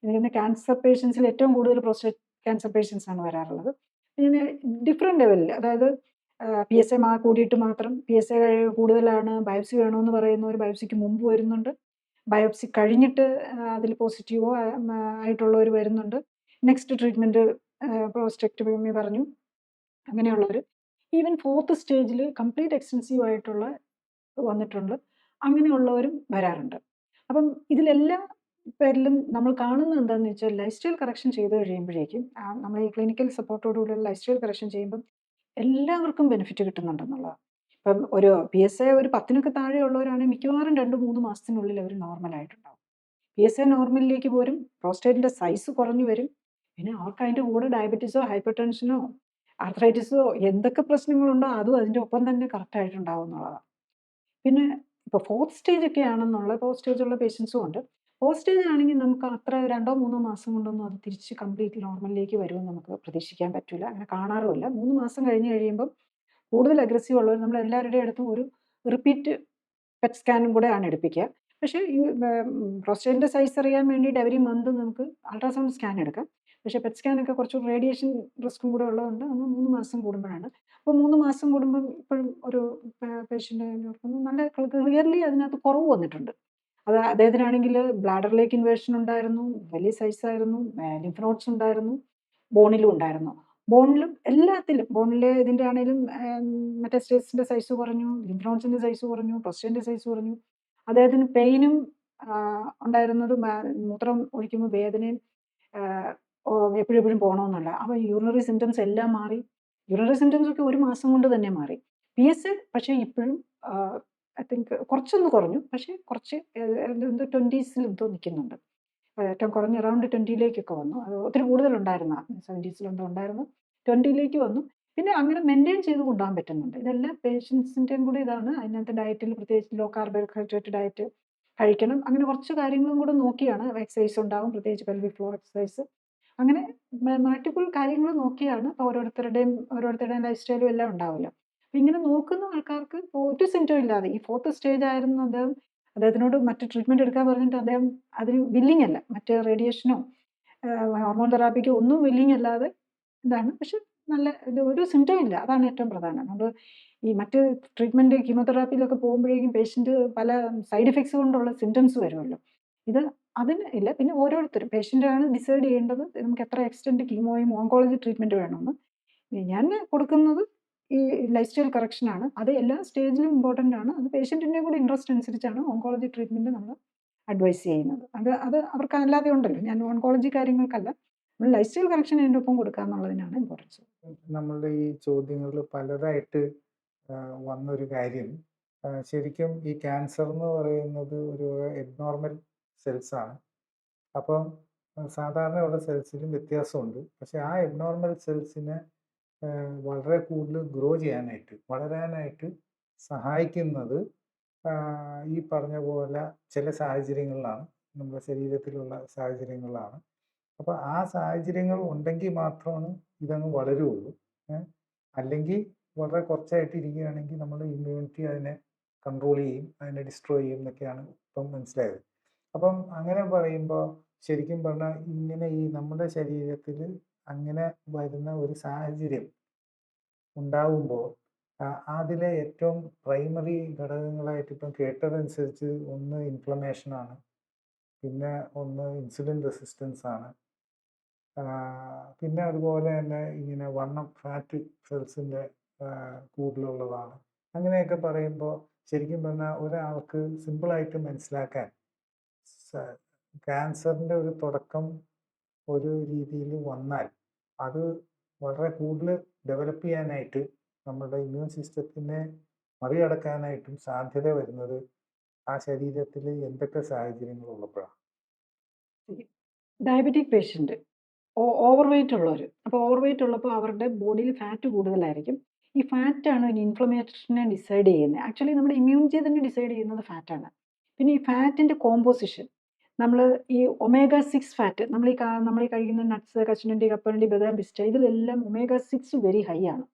എനിക്ക് ക്യാൻസർ പേഷ്യൻസിൽ ഏറ്റവും കൂടുതൽ പ്രോസ്റ്റേറ്റ് ക്യാൻസർ പേഷ്യൻസ് ആണ് വരാറുള്ളത്. ഞാൻ ഡിഫറെൻറ്റ് ലെവലിൽ, അതായത് PSA കൂടിയിട്ട് മാത്രം PSA കൂടുതലാണ് ബയോപ്സി വേണമെന്ന് പറയുന്നവർ ബയോപ്സിക്ക് മുമ്പ് വരുന്നുണ്ട്, ബയോപ്സി കഴിഞ്ഞിട്ട് അതിൽ പോസിറ്റീവോ ആയിട്ടുള്ളവർ വരുന്നുണ്ട്, നെക്സ്റ്റ് ട്രീറ്റ്മെൻറ്റ് പ്രോസ്റ്റെക്ടമി പറഞ്ഞു അങ്ങനെയുള്ളവർ, ഈവൻ 4th സ്റ്റേജിൽ കംപ്ലീറ്റ് എക്സ്റ്റെൻസീവ് ആയിട്ടുള്ള വന്നിട്ടുണ്ട്, അങ്ങനെയുള്ളവരും വരാറുണ്ട്. അപ്പം ഇതിലെല്ലാം പേരിലും നമ്മൾ കാണുന്നത് എന്താണെന്ന് വെച്ചാൽ ലൈഫ് സ്റ്റൈൽ കറക്ഷൻ ചെയ്ത് കഴിയുമ്പോഴേക്കും നമ്മൾ ഈ ക്ലിനിക്കൽ സപ്പോർട്ടോടുകൂടിയുള്ള ലൈഫ് സ്റ്റൈൽ കറക്ഷൻ ചെയ്യുമ്പം എല്ലാവർക്കും ബെനിഫിറ്റ് കിട്ടുന്നുണ്ടെന്നുള്ളതാണ്. ഇപ്പം ഒരു PSA ഒരു 10-നൊക്കെ താഴെയുള്ളവരാണെങ്കിൽ മിക്കവാറും 2-3 മാസത്തിനുള്ളിൽ അവർ നോർമലായിട്ടുണ്ടാവും. PSA നോർമലിലേക്ക് പോരും, പ്രോസ്റ്റേറ്റിൻ്റെ സൈസ് കുറഞ്ഞു വരും, പിന്നെ അവർക്ക് അതിൻ്റെ കൂടെ ഡയബറ്റീസോ ഹൈപ്പർ ടെൻഷനോ ആർത്രൈറ്റിസോ എന്തൊക്കെ പ്രശ്നങ്ങളുണ്ടോ അതും അതിൻ്റെ ഒപ്പം തന്നെ കറക്റ്റായിട്ടുണ്ടാവും എന്നുള്ളതാണ്. പിന്നെ ഇപ്പോൾ ഫോർത്ത് സ്റ്റേജ് ഒക്കെ ആണെന്നുള്ള ഫോർത്ത് സ്റ്റേജുള്ള പേഷ്യൻസും ഉണ്ട്. ഫോർത്ത് സ്റ്റേജ് ആണെങ്കിൽ നമുക്ക് അത്ര 2-3 മാസം കൊണ്ടൊന്നും അത് തിരിച്ച് കംപ്ലീറ്റ് നോർമലിലേക്ക് വരുമെന്ന് നമുക്ക് പ്രതീക്ഷിക്കാൻ പറ്റില്ല. അങ്ങനെ കാണാറുമില്ല. 3 മാസം കഴിഞ്ഞ് കഴിയുമ്പം കൂടുതൽ അഗ്രസീവ് ഉള്ളവർ നമ്മൾ എല്ലാവരുടെയും അടുത്തും ഒരു റിപ്പീറ്റ് പെറ്റ് സ്കാനും കൂടെ ആണ് എടുപ്പിക്കുക. പക്ഷേ ഈ പ്രോസ്റ്റേറ്റിൻ്റെ സൈസ് അറിയാൻ വേണ്ടിയിട്ട് എവരി മന്ത് നമുക്ക് അൾട്രാസൗണ്ട് സ്കാൻ എടുക്കാം. പക്ഷേ പെറ്റ് സ്കാനൊക്കെ കുറച്ച് റേഡിയേഷൻ റിസ്ക്കും കൂടെ ഉള്ളതുകൊണ്ട് നമ്മൾ 3 മാസം കൂടുമ്പോഴാണ്. അപ്പോൾ 3 മാസം കൂടുമ്പം ഇപ്പോഴും ഒരു പേഷ്യൻ്റ് നല്ല ക്ലിയർലി അതിനകത്ത് കുറവ് വന്നിട്ടുണ്ട്. അത് അദ്ദേഹത്തിനാണെങ്കിൽ ബ്ലാഡറിലേക്ക് ഇൻവേഷൻ ഉണ്ടായിരുന്നു, വലിയ സൈസായിരുന്നു, ലിംഫ് നോഡ്സ് ഉണ്ടായിരുന്നു, ബോണിലും ഉണ്ടായിരുന്നു. ബോണിലും എല്ലാത്തിലും ബോണിലെ ഇതിൻ്റെ ആണെങ്കിലും മെറ്റാസ്റ്റേസിൻ്റെ സൈസ് കുറഞ്ഞു, ലിംഫ് നോഡ്സിൻ്റെ സൈസ് കുറഞ്ഞു, പ്രോസ്റ്റേറ്റിൻ്റെ സൈസ് കുറഞ്ഞു. അദ്ദേഹത്തിന് പെയിനും ഉണ്ടായിരുന്നത് മൂത്രം ഒഴിക്കുമ്പോൾ വേദനയും എപ്പോഴും പോകണമെന്നല്ല. അപ്പോൾ യൂറിനറി സിംറ്റംസ് എല്ലാം മാറി. യൂറിനറി സിംറ്റംസ് ഒക്കെ 1 മാസം കൊണ്ട് തന്നെ മാറി. PSA പക്ഷേ ഇപ്പോഴും ഐ തിങ്ക് കുറച്ചൊന്ന് കുറഞ്ഞു. പക്ഷേ കുറച്ച് എന്തോ 20s എന്തോ നിൽക്കുന്നുണ്ട്. ഏറ്റവും കുറഞ്ഞ അറൗണ്ട് 20ലേക്കൊക്കെ വന്നു. അത് ഒത്തിരി കൂടുതലുണ്ടായിരുന്ന 70s എന്തോ ഉണ്ടായിരുന്നു. 20ലേക്ക് വന്നു. പിന്നെ അങ്ങനെ മെയിൻറ്റെയിൻ ചെയ്ത് കൊണ്ടുപോകാൻ പറ്റുന്നുണ്ട്. ഇതെല്ലാം പേഷ്യൻസിൻ്റെയും കൂടി ഇതാണ്. അതിനകത്ത് ഡയറ്റിൽ പ്രത്യേകിച്ച് ലോ കാർബോഹൈഡ്രേറ്റ് ഡയറ്റ് കഴിക്കണം. അങ്ങനെ കുറച്ച് കാര്യങ്ങളും കൂടെ നോക്കിയാണ് എക്സസൈസ് ഉണ്ടാകും. പ്രത്യേകിച്ച് പെൽവിക് ഫ്ലോർ എക്സസൈസ്. അങ്ങനെ മൾട്ടിപ്പിൾ കാര്യങ്ങൾ നോക്കിയാണ് ഇപ്പോൾ ഓരോരുത്തരുടെയും ലൈഫ് സ്റ്റൈലും എല്ലാം ഉണ്ടാവുമല്ലോ. അപ്പം ഇങ്ങനെ നോക്കുന്ന ആൾക്കാർക്ക് ഒരു സിംറ്റവും ഇല്ലാതെ ഈ ഫോർത്ത് സ്റ്റേജ് ആയിരുന്നു അദ്ദേഹത്തിനോട് മറ്റ് ട്രീറ്റ്മെൻറ്റ് എടുക്കാൻ പറഞ്ഞിട്ട് അദ്ദേഹം അതിന് വില്ലിങ് അല്ല. മറ്റ് റേഡിയേഷനോ ഹോർമോൺ തെറാപ്പിക്കോ ഒന്നും വില്ലിങ് അല്ലാതെ ഇതാണ്. പക്ഷെ നല്ല ഒരു സിംറ്റവും ഇല്ല. അതാണ് ഏറ്റവും പ്രധാനം. നമ്മൾ ഈ മറ്റ് ട്രീറ്റ്മെൻറ്റ് കീമോതെറാപ്പിയിലൊക്കെ പോകുമ്പോഴേക്കും പേഷ്യൻ്റ് പല സൈഡ് എഫക്ട്സ് കൊണ്ടുള്ള സിംറ്റംസ് വരുമല്ലോ. ഇത് അതിന് ഇല്ല. പിന്നെ ഓരോരുത്തരും പേഷ്യൻ്റാണ് ഡിസൈഡ് ചെയ്യേണ്ടത് നമുക്ക് എത്ര എക്സ്റ്റെൻറ്റ് കീമോയും ഓങ്കോളജി ട്രീറ്റ്മെൻറ്റ് വേണമെന്ന്. ഞാൻ കൊടുക്കുന്നത് ഈ ലൈഫ് സ്റ്റൈൽ കറക്ഷനാണ്. അത് എല്ലാ സ്റ്റേജിലും ഇമ്പോർട്ടൻ്റ് ആണ്. അത് പേഷ്യൻറ്റിൻ്റെ കൂടി ഇൻട്രസ്റ്റ് അനുസരിച്ചാണ് ഓങ്കോളജി ട്രീറ്റ്മെൻറ്റ് നമ്മൾ അഡ്വൈസ് ചെയ്യുന്നത്. അത് അവർക്ക് അല്ലാതെ ഉണ്ടല്ലോ. ഞാൻ ഓങ്കോളജി കാര്യങ്ങൾക്കല്ല. നമ്മൾ ലൈഫ് സ്റ്റൈൽ കറക്ഷൻ അതിൻ്റെ ഒപ്പം കൊടുക്കുക എന്നുള്ളതിനാണ് ഇമ്പോർട്ടൻസ്. നമ്മളുടെ ഈ ചോദ്യങ്ങളിൽ പലതായിട്ട് വന്നൊരു കാര്യം ശരിക്കും ഈ ക്യാൻസർ എന്ന് പറയുന്നത് ഒരു എബ്നോർമൽ സെൽസാണ്. അപ്പം സാധാരണയുള്ള സെൽസിലും വ്യത്യാസമുണ്ട്. പക്ഷേ ആ എബ്നോർമൽ സെൽസിനെ വളരെ കൂടുതൽ ഗ്രോ ചെയ്യാനായിട്ട് വളരാനായിട്ട് സഹായിക്കുന്നത് ഈ പറഞ്ഞ പോലെ ചില സാഹചര്യങ്ങളിലാണ്, നമ്മുടെ ശരീരത്തിലുള്ള സാഹചര്യങ്ങളിലാണ്. അപ്പോൾ ആ സാഹചര്യങ്ങൾ ഉണ്ടെങ്കിൽ മാത്രമാണ് ഇതങ്ങ് വളരുള്ളൂ. അല്ലെങ്കിൽ വളരെ കുറച്ചായിട്ട് ഇരിക്കുകയാണെങ്കിൽ നമ്മൾ ഇമ്മ്യൂണിറ്റി അതിനെ കൺട്രോൾ ചെയ്യും, അതിനെ ഡിസ്ട്രോയ് ചെയ്യും എന്നൊക്കെയാണ് ഇപ്പം മനസ്സിലായത്. അപ്പം അങ്ങനെ പറയുമ്പോൾ ശരിക്കും പറഞ്ഞാൽ ഇങ്ങനെ ഈ നമ്മുടെ ശരീരത്തിൽ അങ്ങനെ വരുന്ന ഒരു സാഹചര്യം ഉണ്ടാകുമ്പോൾ അതിലെ ഏറ്റവും പ്രൈമറി ഘടകങ്ങളായിട്ട് ഇപ്പം കേട്ടതനുസരിച്ച് ഒന്ന് ഇൻഫ്ലമേഷനാണ്, പിന്നെ ഒന്ന് ഇൻസുലിൻ റെസിസ്റ്റൻസ് ആണ്, പിന്നെ അതുപോലെ തന്നെ ഇങ്ങനെ വണ്ണം ഫാറ്റ് സെൽസിൻ്റെ കൂടുതലുള്ളതാണ്. അങ്ങനെയൊക്കെ പറയുമ്പോൾ ശരിക്കും പറഞ്ഞാൽ ഒരാൾക്ക് സിമ്പിളായിട്ട് മനസ്സിലാക്കാൻ ക്യാൻസറിൻ്റെ ഒരു തുടക്കം ഒരു രീതിയിൽ വന്നാൽ അത് വളരെ കൂടുതൽ ഡെവലപ്പ് ചെയ്യാനായിട്ട് നമ്മുടെ ഇമ്മ്യൂൺ സിസ്റ്റത്തിനെ മറികടക്കാനായിട്ടും സാധ്യത വരുന്നത് ആ ശരീരത്തിൽ എന്തൊക്കെ സാഹചര്യങ്ങൾ ഉള്ളപ്പോഴാണ്. ഡയബറ്റിക് പേഷ്യൻ്റ് ഓവർ വെയ്റ്റ് ഉള്ളവർ. അപ്പോൾ ഓവർ വെയ്റ്റ് ഉള്ളപ്പോൾ അവരുടെ ബോഡിയിൽ ഫാറ്റ് കൂടുതലായിരിക്കും. ഈ ഫാറ്റാണ് ഇൻഫ്ലമേഷനെ ഡിസൈഡ് ചെയ്യുന്നത്. ആക്ച്വലി നമ്മുടെ ഇമ്മ്യൂണിറ്റി തന്നെ ഡിസൈഡ് ചെയ്യുന്നത് ഫാറ്റാണ്. പിന്നെ ഈ ഫാറ്റിൻ്റെ കോമ്പോസിഷൻ നമ്മൾ ഈ omega-6 ഫാറ്റ് നമ്മൾ ഈ കഴിക്കുന്ന നട്ട്സ്, കശുവണ്ടി, കപ്പലണ്ടി, ബദാം, പിസ്റ്റ ഇതിലെല്ലാം omega-6 വെരി ഹൈ ആണ്.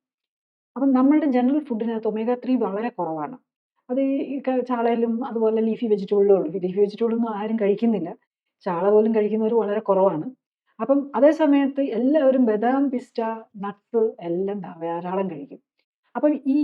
അപ്പം നമ്മളുടെ ജനറൽ ഫുഡിനകത്ത് omega-3 വളരെ കുറവാണ്. അത് ഈ ചാളയിലും അതുപോലെ ലീഫി വെജിറ്റബിളിലും ഉള്ളൂ. ലീഫി വെജിറ്റബിളൊന്നും ആരും കഴിക്കുന്നില്ല. ചാള പോലും കഴിക്കുന്നവർ വളരെ കുറവാണ്. അപ്പം അതേ സമയത്ത് എല്ലാവരും ബദാം, പിസ്റ്റ, നട്ട്സ് എല്ലാം ധാരാളം കഴിക്കും. അപ്പം ഈ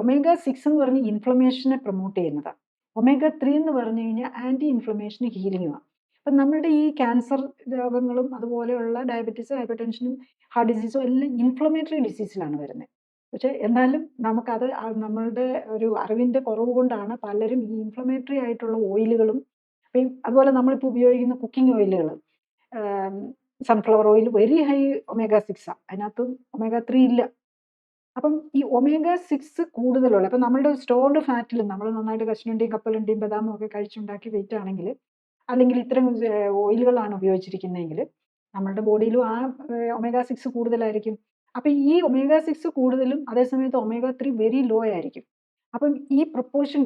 omega-6 എന്ന് പറഞ്ഞ് ഇൻഫ്ലമേഷനെ പ്രൊമോട്ട് ചെയ്യുന്നതാണ്. omega-3 എന്ന് പറഞ്ഞു കഴിഞ്ഞാൽ ആൻറ്റി ഇൻഫ്ലമേഷന് ഹീലിങ്ങുമാണ്. അപ്പം നമ്മുടെ ഈ ക്യാൻസർ രോഗങ്ങളും അതുപോലെയുള്ള ഡയബറ്റീസ്, ഹൈപ്പർ ടെൻഷനും ഹാർട്ട് ഡിസീസും എല്ലാം ഇൻഫ്ലമേറ്ററി ഡിസീസിലാണ് വരുന്നത്. പക്ഷേ എന്നാലും നമുക്കത് നമ്മളുടെ ഒരു അറിവിൻ്റെ കുറവ് കൊണ്ടാണ് പലരും ഈ ഇൻഫ്ലമേറ്ററി ആയിട്ടുള്ള ഓയിലുകളും അതുപോലെ നമ്മളിപ്പോൾ ഉപയോഗിക്കുന്ന കുക്കിംഗ് ഓയിലുകൾ sunflower oil very high omega-6 ആണ്. അതിനകത്ത് omega-3 ഇല്ല. അപ്പം ഈ omega-6 കൂടുതലുള്ള അപ്പം നമ്മളുടെ സ്റ്റോർഡ് ഫാറ്റിൽ നമ്മൾ നന്നായിട്ട് കശുവണ്ടിയും കപ്പലണ്ടിയും ബദാമും ഒക്കെ കഴിച്ചുണ്ടാക്കി വെയിറ്റ് ആണെങ്കിൽ അല്ലെങ്കിൽ ഇത്തരം ഓയിലുകളാണ് ഉപയോഗിച്ചിരിക്കുന്നതെങ്കിൽ നമ്മളുടെ ബോഡിയിലും ആ ഒമേഗ 6 കൂടുതലായിരിക്കും. അപ്പം ഈ ഒമേഗ 6 കൂടുതലും അതേസമയത്ത് ഒമേഗ 3 വെരി ലോ ആയിരിക്കും. അപ്പം ഈ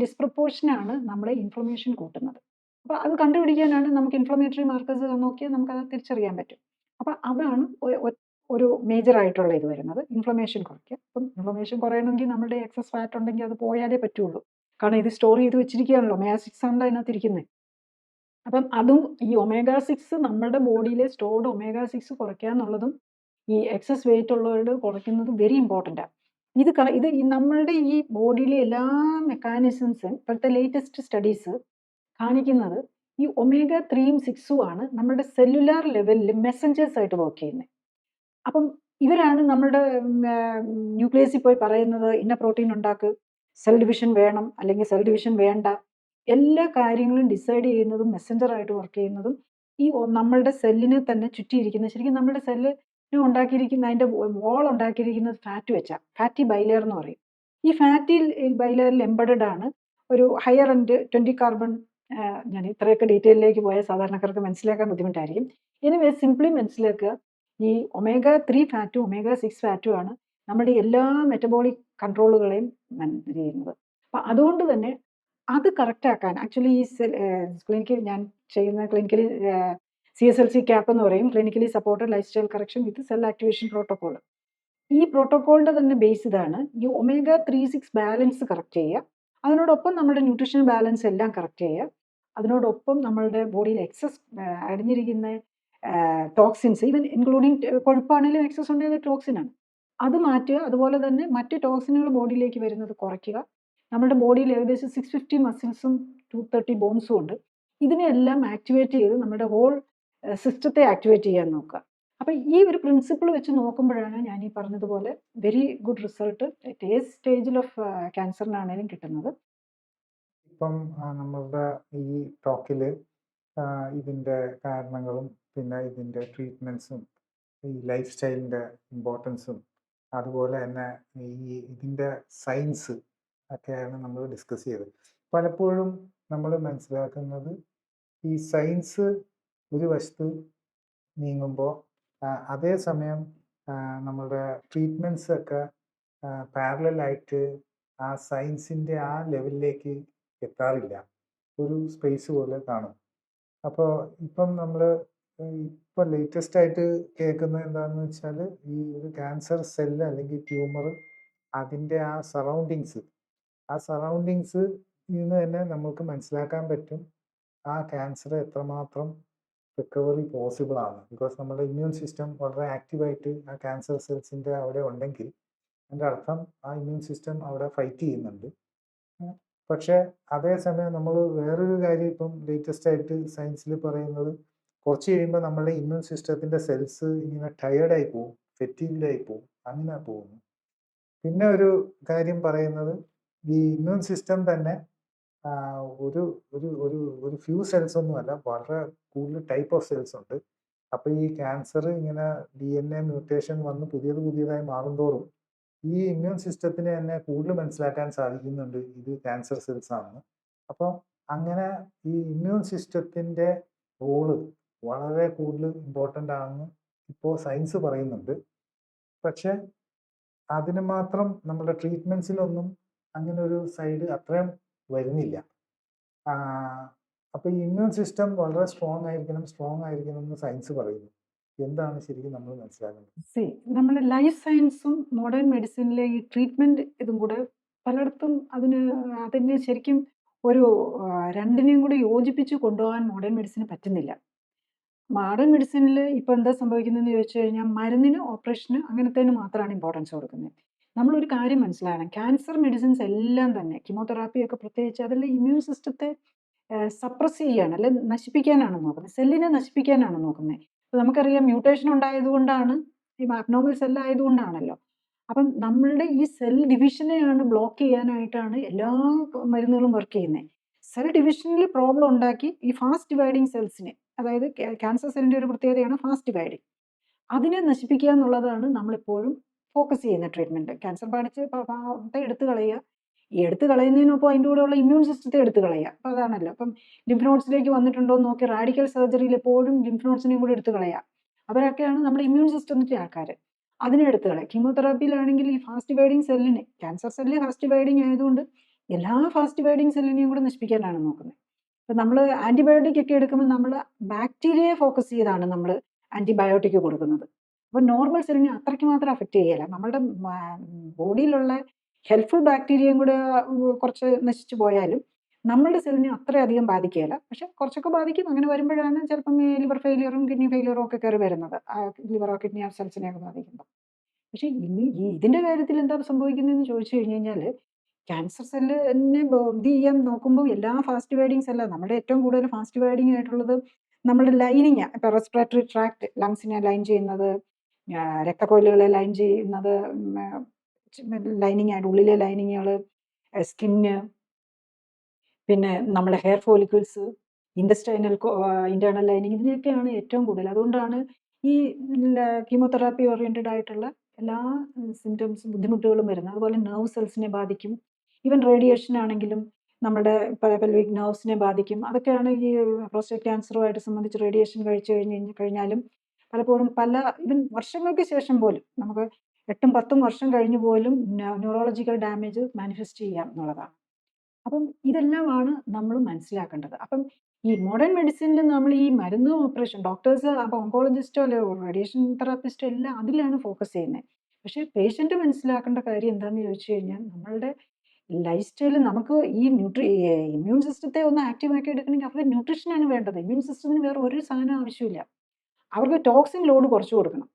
ഡിസ്പ്രപ്പോർഷനാണ് നമ്മുടെ ഇൻഫ്ലമേഷൻ കൂട്ടുന്നത്. അപ്പോൾ അത് കണ്ടുപിടിക്കാനാണ് നമുക്ക് ഇൻഫ്ലമേറ്ററി മാർക്കേഴ്സ് നോക്കിയാൽ നമുക്കത് തിരിച്ചറിയാൻ പറ്റും. അപ്പം അതാണ് ഒരു മേജർ ആയിട്ടുള്ള ഇത് വരുന്നത്, ഇൻഫ്ലമേഷൻ കുറയ്ക്കുക. അപ്പം ഇൻഫ്ലമേഷൻ കുറയണമെങ്കിൽ നമ്മുടെ എക്സസ് ഫാറ്റ് ഉണ്ടെങ്കിൽ അത് പോയാലേ പറ്റുള്ളൂ. കാരണം ഇത് സ്റ്റോർ ചെയ്ത് വെച്ചിരിക്കുകയാണല്ലോ, ഒമേഗ 6 ആണല്ലോ അതിനകത്ത് ഇരിക്കുന്നത്. അപ്പം അതും ഈ ഒമേഗ 6 നമ്മുടെ ബോഡിയിലെ സ്റ്റോർഡ് ഒമേഗ 6 കുറയ്ക്കുക എന്നുള്ളതും ഈ എക്സസ് വെയിറ്റ് ഉള്ളവരുടെ കുറയ്ക്കുന്നതും വെരി ഇമ്പോർട്ടൻ്റ് ആണ്. ഇത് നമ്മളുടെ ഈ ബോഡിയിലെ എല്ലാ മെക്കാനിസംസും ഇപ്പോഴത്തെ ലേറ്റസ്റ്റ് സ്റ്റഡീസ് കാണിക്കുന്നത് ഈ ഒമേഗ 3 6 ആണ് നമ്മുടെ സെല്ലുലാർ ലെവലിൽ മെസ്സഞ്ചേഴ്സ് ആയിട്ട് വർക്ക് ചെയ്യുന്നത്. അപ്പം ഇവരാണ് നമ്മുടെ ന്യൂക്ലിയസിൽ പോയി പറയുന്നത് ഇന്ന പ്രോട്ടീൻ ഉണ്ടാക്കുക, സെൽ ഡിവിഷൻ വേണം അല്ലെങ്കിൽ സെൽ ഡിവിഷൻ വേണ്ട, എല്ലാ കാര്യങ്ങളും ഡിസൈഡ് ചെയ്യുന്നതും മെസ്സഞ്ചറായിട്ട് വർക്ക് ചെയ്യുന്നതും ഈ നമ്മളുടെ സെല്ലിനെ തന്നെ ചുറ്റിയിരിക്കുന്നത്. ശരിക്കും നമ്മുടെ സെല്ലിനെ ഉണ്ടാക്കിയിരിക്കുന്ന അതിൻ്റെ വോൾ ഉണ്ടാക്കിയിരിക്കുന്നത് ഫാറ്റ് വെച്ചാൽ ഫാറ്റി ബൈലെയർ എന്ന് പറയും. ഈ ഫാറ്റി ബൈലെയറിൽ എംബഡഡ് ആണ് ഒരു ഹയർ എൻഡ് 20 കാർബൺ. ഞാൻ ഇത്രയൊക്കെ ഡീറ്റെയിലേക്ക് പോയാൽ സാധാരണക്കാർക്ക് മനസ്സിലാക്കാൻ ബുദ്ധിമുട്ടായിരിക്കും. എനിവേ സിംപ്ലി മനസ്സിലാക്കുക, ഈ ഒമേഗ 3 ഫാറ്റും ഒമേഗ 6 ഫാറ്റും ആണ് നമ്മുടെ എല്ലാ മെറ്റബോളിക് കൺട്രോളുകളെയും ചെയ്യുന്നത്. അപ്പം അതുകൊണ്ട് തന്നെ അത് കറക്റ്റാക്കാൻ ആക്ച്വലി ഈ ക്ലിനിക്കൽ ഞാൻ ചെയ്യുന്ന ക്ലിനിക്കലി CSLC ക്യാപ്പ് എന്ന് പറയും, clinically supported lifestyle correction with cell activation protocol. ഈ പ്രോട്ടോകോളിൻ്റെ തന്നെ ബേസ് ഇതാണ്, ഈ ഒമേഗ 3 6 ബാലൻസ് കറക്റ്റ് ചെയ്യുക, അതിനോടൊപ്പം നമ്മുടെ ന്യൂട്രീഷൻ ബാലൻസ് എല്ലാം കറക്റ്റ് ചെയ്യുക, അതിനോടൊപ്പം നമ്മളുടെ ബോഡിയിൽ എക്സസ് അടഞ്ഞിരിക്കുന്ന ടോക്സിൻസ്, ഈവൻ ഇൻക്ലൂഡിങ് കൊഴുപ്പാണെങ്കിലും എക്സസ് ഉണ്ടെങ്കിൽ ടോക്സിനാണ്, അത് മാറ്റുക. അതുപോലെ തന്നെ മറ്റ് ടോക്സിനുകൾ ബോഡിയിലേക്ക് വരുന്നത് കുറയ്ക്കുക. നമ്മുടെ ബോഡിയിൽ ഏകദേശം 650 മസിൽസും 230 ബോൺസും ഉണ്ട്. ഇതിനെല്ലാം ആക്ടിവേറ്റ് ചെയ്ത് നമ്മുടെ ഹോൾ സിസ്റ്റത്തെ ആക്ടിവേറ്റ് ചെയ്യാൻ നോക്കുക. അപ്പം ഈ ഒരു പ്രിൻസിപ്പിൾ വെച്ച് നോക്കുമ്പോഴാണ് ഞാൻ ഈ പറഞ്ഞതുപോലെ വെരി ഗുഡ് റിസൾട്ട് ഏത് സ്റ്റേജിൽ ഓഫ് ക്യാൻസറിനാണേലും കിട്ടുന്നത്. ഇപ്പം നമ്മളുടെ ഈ ടോക്കിൽ ഇതിൻ്റെ കാരണങ്ങളും പിന്നെ ഇതിൻ്റെ ട്രീറ്റ്മെൻറ്റ്സും ഈ ലൈഫ് സ്റ്റൈലിൻ്റെ ഇമ്പോർട്ടൻസും അതുപോലെ തന്നെ ഇതിൻ്റെ സയൻസ് ഒക്കെയാണ് നമ്മൾ ഡിസ്കസ് ചെയ്തത്. പലപ്പോഴും നമ്മൾ മനസ്സിലാക്കുന്നത് ഈ സയൻസ് ഒരു വശത്ത് നീങ്ങുമ്പോൾ അതേസമയം നമ്മളുടെ ട്രീറ്റ്മെൻറ്റ്സ് ഒക്കെ പാരലായിട്ട് ആ സയൻസിൻ്റെ ആ ലെവലിലേക്ക് എത്താറില്ല, ഒരു സ്പേസ് പോലെ കാണും. അപ്പോൾ ഇപ്പം നമ്മൾ ഇപ്പോൾ ലേറ്റസ്റ്റ് ആയിട്ട് കേൾക്കുന്നത് എന്താണെന്ന് വെച്ചാൽ ഈ ഒരു ക്യാൻസർ സെല്ല് അല്ലെങ്കിൽ ട്യൂമർ അതിൻ്റെ ആ സറൗണ്ടിങ്സ് നിന്ന് തന്നെ നമുക്ക് മനസ്സിലാക്കാൻ പറ്റും ആ ക്യാൻസർ എത്രമാത്രം റിക്കവറി പോസിബിൾ ആണ്. ബിക്കോസ് നമ്മുടെ ഇമ്മ്യൂൺ സിസ്റ്റം വളരെ ആക്റ്റീവായിട്ട് ആ ക്യാൻസർ സെൽസിൻ്റെ അവിടെ ഉണ്ടെങ്കിൽ അതിൻ്റെ അർത്ഥം ആ ഇമ്മ്യൂൺ സിസ്റ്റം അവിടെ ഫൈറ്റ് ചെയ്യുന്നുണ്ട്. പക്ഷേ അതേസമയം നമ്മൾ വേറൊരു കാര്യം ഇപ്പം ലേറ്റസ്റ്റ് ആയിട്ട് സയൻസിൽ പറയുന്നത്, കുറച്ച് കഴിയുമ്പോൾ നമ്മളുടെ ഇമ്മ്യൂൺ സിസ്റ്റത്തിൻ്റെ സെൽസ് ഇങ്ങനെ ടയേർഡായി പോവും, ഫെറ്റീഗ്ഡായി പോവും, അങ്ങനെ പോകുന്നു. പിന്നെ ഒരു കാര്യം പറയുന്നത് ഈ ഇമ്മ്യൂൺ സിസ്റ്റം തന്നെ ഒരു ഒരു ഒരു ഒരു ഫ്യൂ സെൽസ് ഒന്നുമല്ല, വളരെ കൂടുതൽ ടൈപ്പ് ഓഫ് സെൽസ് ഉണ്ട്. അപ്പോൾ ഈ ക്യാൻസർ ഇങ്ങനെ DNA മ്യൂട്ടേഷൻ വന്ന് പുതിയതായി മാറുന്തോറും ഈ ഇമ്മ്യൂൺ സിസ്റ്റത്തിന് തന്നെ കൂടുതൽ മനസ്സിലാക്കാൻ സാധിക്കുന്നുണ്ട് ഇത് ക്യാൻസർ സെൽസ് ആണെന്ന്. അപ്പോൾ അങ്ങനെ ഈ ഇമ്മ്യൂൺ സിസ്റ്റത്തിൻ്റെ റോള് വളരെ കൂടുതൽ ഇമ്പോർട്ടൻ്റ് ആണെന്ന് ഇപ്പോൾ സയൻസ് പറയുന്നുണ്ട്. പക്ഷേ അതിന് മാത്രം നമ്മുടെ ട്രീറ്റ്മെൻറ്റ്സിലൊന്നും അങ്ങനെ ഒരു സൈഡ് അത്രയും വരുന്നില്ല. അപ്പോൾ ഈ ഇമ്മ്യൂൺ സിസ്റ്റം വളരെ സ്ട്രോങ് ആയിരിക്കണം എന്ന് സയൻസ് പറയുന്നു. എന്താണ് ശരിക്കും നമ്മൾ മനസ്സിലാക്കേണ്ടത്? നമ്മുടെ ലൈഫ് സയൻസും മോഡേൺ മെഡിസിനിലെ ഈ ട്രീറ്റ്മെൻറ്റ് ഇതും കൂടെ പലയിടത്തും അതിനെ ശരിക്കും ഒരു രണ്ടിനെയും കൂടി യോജിപ്പിച്ച് കൊണ്ടുപോകാൻ മോഡേൺ മെഡിസിന് പറ്റുന്നില്ല. മോഡേൺ മെഡിസിനിൽ ഇപ്പോൾ എന്താ സംഭവിക്കുന്നതെന്ന് ചോദിച്ചു കഴിഞ്ഞാൽ മരുന്നിന്, ഓപ്പറേഷന്, അങ്ങനത്തേന് മാത്രമാണ് ഇമ്പോർട്ടൻസ് കൊടുക്കുന്നത്. നമ്മളൊരു കാര്യം മനസ്സിലാക്കണം, ക്യാൻസർ മെഡിസിൻസ് എല്ലാം തന്നെ കീമോതെറാപ്പിയൊക്കെ പ്രത്യേകിച്ച് അതെല്ലാം ഇമ്മ്യൂൺ സിസ്റ്റത്തെ സപ്രസ് ചെയ്യുകയാണ്, അല്ലെ നശിപ്പിക്കാനാണ് നോക്കുന്നത്, സെല്ലിനെ നശിപ്പിക്കാനാണ് നോക്കുന്നത്. അപ്പോൾ നമുക്കറിയാം മ്യൂട്ടേഷൻ ഉണ്ടായതുകൊണ്ടാണ്, ഈ അബ്നോർമൽ സെല്ലായതുകൊണ്ടാണല്ലോ. അപ്പം നമ്മളുടെ ഈ സെൽ ഡിവിഷനെയാണ് ബ്ലോക്ക് ചെയ്യാനായിട്ടാണ് എല്ലാ മരുന്നുകളും വർക്ക് ചെയ്യുന്നത്. സെൽ ഡിവിഷനിൽ പ്രോബ്ലം ഉണ്ടാക്കി ഈ ഫാസ്റ്റ് ഡിവൈഡിങ് സെൽസിനെ, അതായത് ക്യാൻസർ സെല്ലിൻ്റെ ഒരു പ്രത്യേകതയാണ് ഫാസ്റ്റ് ഡിവൈഡിങ്, അതിനെ നശിപ്പിക്കുക എന്നുള്ളതാണ് നമ്മളെപ്പോഴും ഫോക്കസ് ചെയ്യുന്ന ട്രീറ്റ്മെൻറ്റ്. ക്യാൻസർ ബാധിച്ച് എടുത്തു കളയുക, ഈ എടുത്തു കളയുന്നതിനൊപ്പം അതിൻ്റെ കൂടെയുള്ള ഇമ്മ്യൂൺ സിസ്റ്റത്തെ എടുത്തു കളയുക. അപ്പോൾ അതാണല്ലോ, അപ്പം ലിംഫ് നോഡ്സിലേക്ക് വന്നിട്ടുണ്ടോ എന്ന് നോക്കി റാഡിക്കൽ സർജറിയിൽ എപ്പോഴും ലിംഫ് നോഡ്സിനെയും കൂടെ എടുത്തു കളയുക. അവരൊക്കെയാണ് നമ്മുടെ ഇമ്മ്യൂൺ സിസ്റ്റത്തിൻ്റെ ആൾക്കാർ. അതിനെ എടുത്ത് കളയും. കീമോതെറാപ്പിയിലാണെങ്കിൽ ഈ ഫാസ്റ്റ് ഡിവൈഡിങ് സെല്ലിനെ, ക്യാൻസർ സെല്ല് ഫാസ്റ്റ് ഡിവൈഡിങ് ആയതുകൊണ്ട് എല്ലാ ഫാസ്റ്റ് ഡിവൈഡിങ് സെല്ലിനെയും കൂടെ നശിപ്പിക്കാനാണ് നോക്കുന്നത്. ഇപ്പം നമ്മൾ ആൻറ്റിബയോട്ടിക് ഒക്കെ എടുക്കുമ്പോൾ നമ്മൾ ബാക്ടീരിയയെ ഫോക്കസ് ചെയ്താണ് നമ്മൾ ആൻറ്റിബയോട്ടിക് കൊടുക്കുന്നത്. അപ്പോൾ നോർമൽ സെല്ലിനെ അത്രയ്ക്ക് മാത്രം അഫക്റ്റ് ചെയ്യില്ല. നമ്മളുടെ ബോഡിയിലുള്ള ഹെൽപ്ഫുൾ ബാക്ടീരിയയും കൂടെ കുറച്ച് നശിച്ചു പോയാലും നമ്മളുടെ സെല്ലിനെ അത്രയധികം ബാധിക്കുകയില്ല. പക്ഷെ കുറച്ചൊക്കെ ബാധിക്കും. അങ്ങനെ വരുമ്പോഴാണ് ചിലപ്പം ഈ ലിവർ ഫെയിലിയറും കിഡ്നി ഫെയിലിയറും ഒക്കെ കയറി വരുന്നത്. ലിവറോ കിഡ്നി സെൽസിനെയൊക്കെ ബാധിക്കുമ്പോൾ. പക്ഷെ ഇതിൻ്റെ കാര്യത്തിൽ എന്താ സംഭവിക്കുന്നതെന്ന് ചോദിച്ചു കഴിഞ്ഞ് കഴിഞ്ഞാൽ ക്യാൻസർ സെല്ലിനെ ഇത് ചെയ്യാൻ നോക്കുമ്പോൾ എല്ലാ ഫാസ്റ്റ് ഡിവൈഡിങ് സെല്ലാണ്. നമ്മുടെ ഏറ്റവും കൂടുതൽ ഫാസ്റ്റ് ഡിവൈഡിങ് ആയിട്ടുള്ളത് നമ്മുടെ ലൈനിങ്. ഇപ്പോൾ റെസ്പിറേറ്ററി ട്രാക്ട്, ലങ്സിനെ ലൈൻ ചെയ്യുന്നത്, രക്തക്കൊഴലുകളെ ലൈൻ ചെയ്യുന്നത്, ലൈനിങ് ആയിട്ട് ഉള്ളിലെ ലൈനിങ്ങുകൾ, സ്കിന്ന്, പിന്നെ നമ്മുടെ ഹെയർ ഫോളിക്കിൾസ്, ഇന്റേണൽ ലൈനിങ്, ഇതിനൊക്കെയാണ് ഏറ്റവും കൂടുതൽ. അതുകൊണ്ടാണ് ഈ കീമോതെറാപ്പി ഓറിയൻറ്റഡ് ആയിട്ടുള്ള എല്ലാ സിംറ്റംസും ബുദ്ധിമുട്ടുകളും വരുന്നത്. അതുപോലെ നെർവ് സെൽസിനെ ബാധിക്കും. ഈവൻ റേഡിയേഷൻ ആണെങ്കിലും നമ്മുടെ പെൽവിക് നെർവ്സിനെ ബാധിക്കും. അതൊക്കെയാണ് ഈ പ്രോസ്റ്റേറ്റ് ക്യാൻസറുമായിട്ട് സംബന്ധിച്ച് റേഡിയേഷൻ കഴിഞ്ഞാലും പലപ്പോഴും ഈവൻ വർഷങ്ങൾക്ക് ശേഷം പോലും നമുക്ക് 8ഉം 10ഉം വർഷം കഴിഞ്ഞു പോലും ന്യൂറോളജിക്കൽ ഡാമേജ് മാനിഫെസ്റ്റ് ചെയ്യാം എന്നുള്ളതാണ്. അപ്പം ഇതെല്ലാമാണ് നമ്മൾ മനസ്സിലാക്കേണ്ടത്. അപ്പം ഈ മോഡേൺ മെഡിസിനിൽ നമ്മൾ ഈ മരുന്ന് ഓപ്പറേഷൻ ഡോക്ടേഴ്സ്, അപ്പോൾ ഓങ്കോളജിസ്റ്റോ അല്ലെ റേഡിയേഷൻ തെറാപ്പിസ്റ്റോ എല്ലാം അതിലാണ് ഫോക്കസ് ചെയ്യുന്നത്. പക്ഷേ പേഷ്യൻ്റ് മനസ്സിലാക്കേണ്ട കാര്യം എന്താണെന്ന് ചോദിച്ചു കഴിഞ്ഞാൽ നമ്മളുടെ ലൈഫ് സ്റ്റൈൽ നമുക്ക് ഈ ഇമ്മ്യൂൺ സിസ്റ്റത്തെ ഒന്ന് ആക്റ്റീവ് ആക്കി എടുക്കണമെങ്കിൽ അവർക്ക് ന്യൂട്രീഷനാണ് വേണ്ടത്. ഇമ്മ്യൂൺ സിസ്റ്റത്തിന് വേറെ ഒരു സാധനം ആവശ്യമില്ല. അവർക്ക് ടോക്സിൻ ലോഡ് കുറച്ച് കൊടുക്കണം.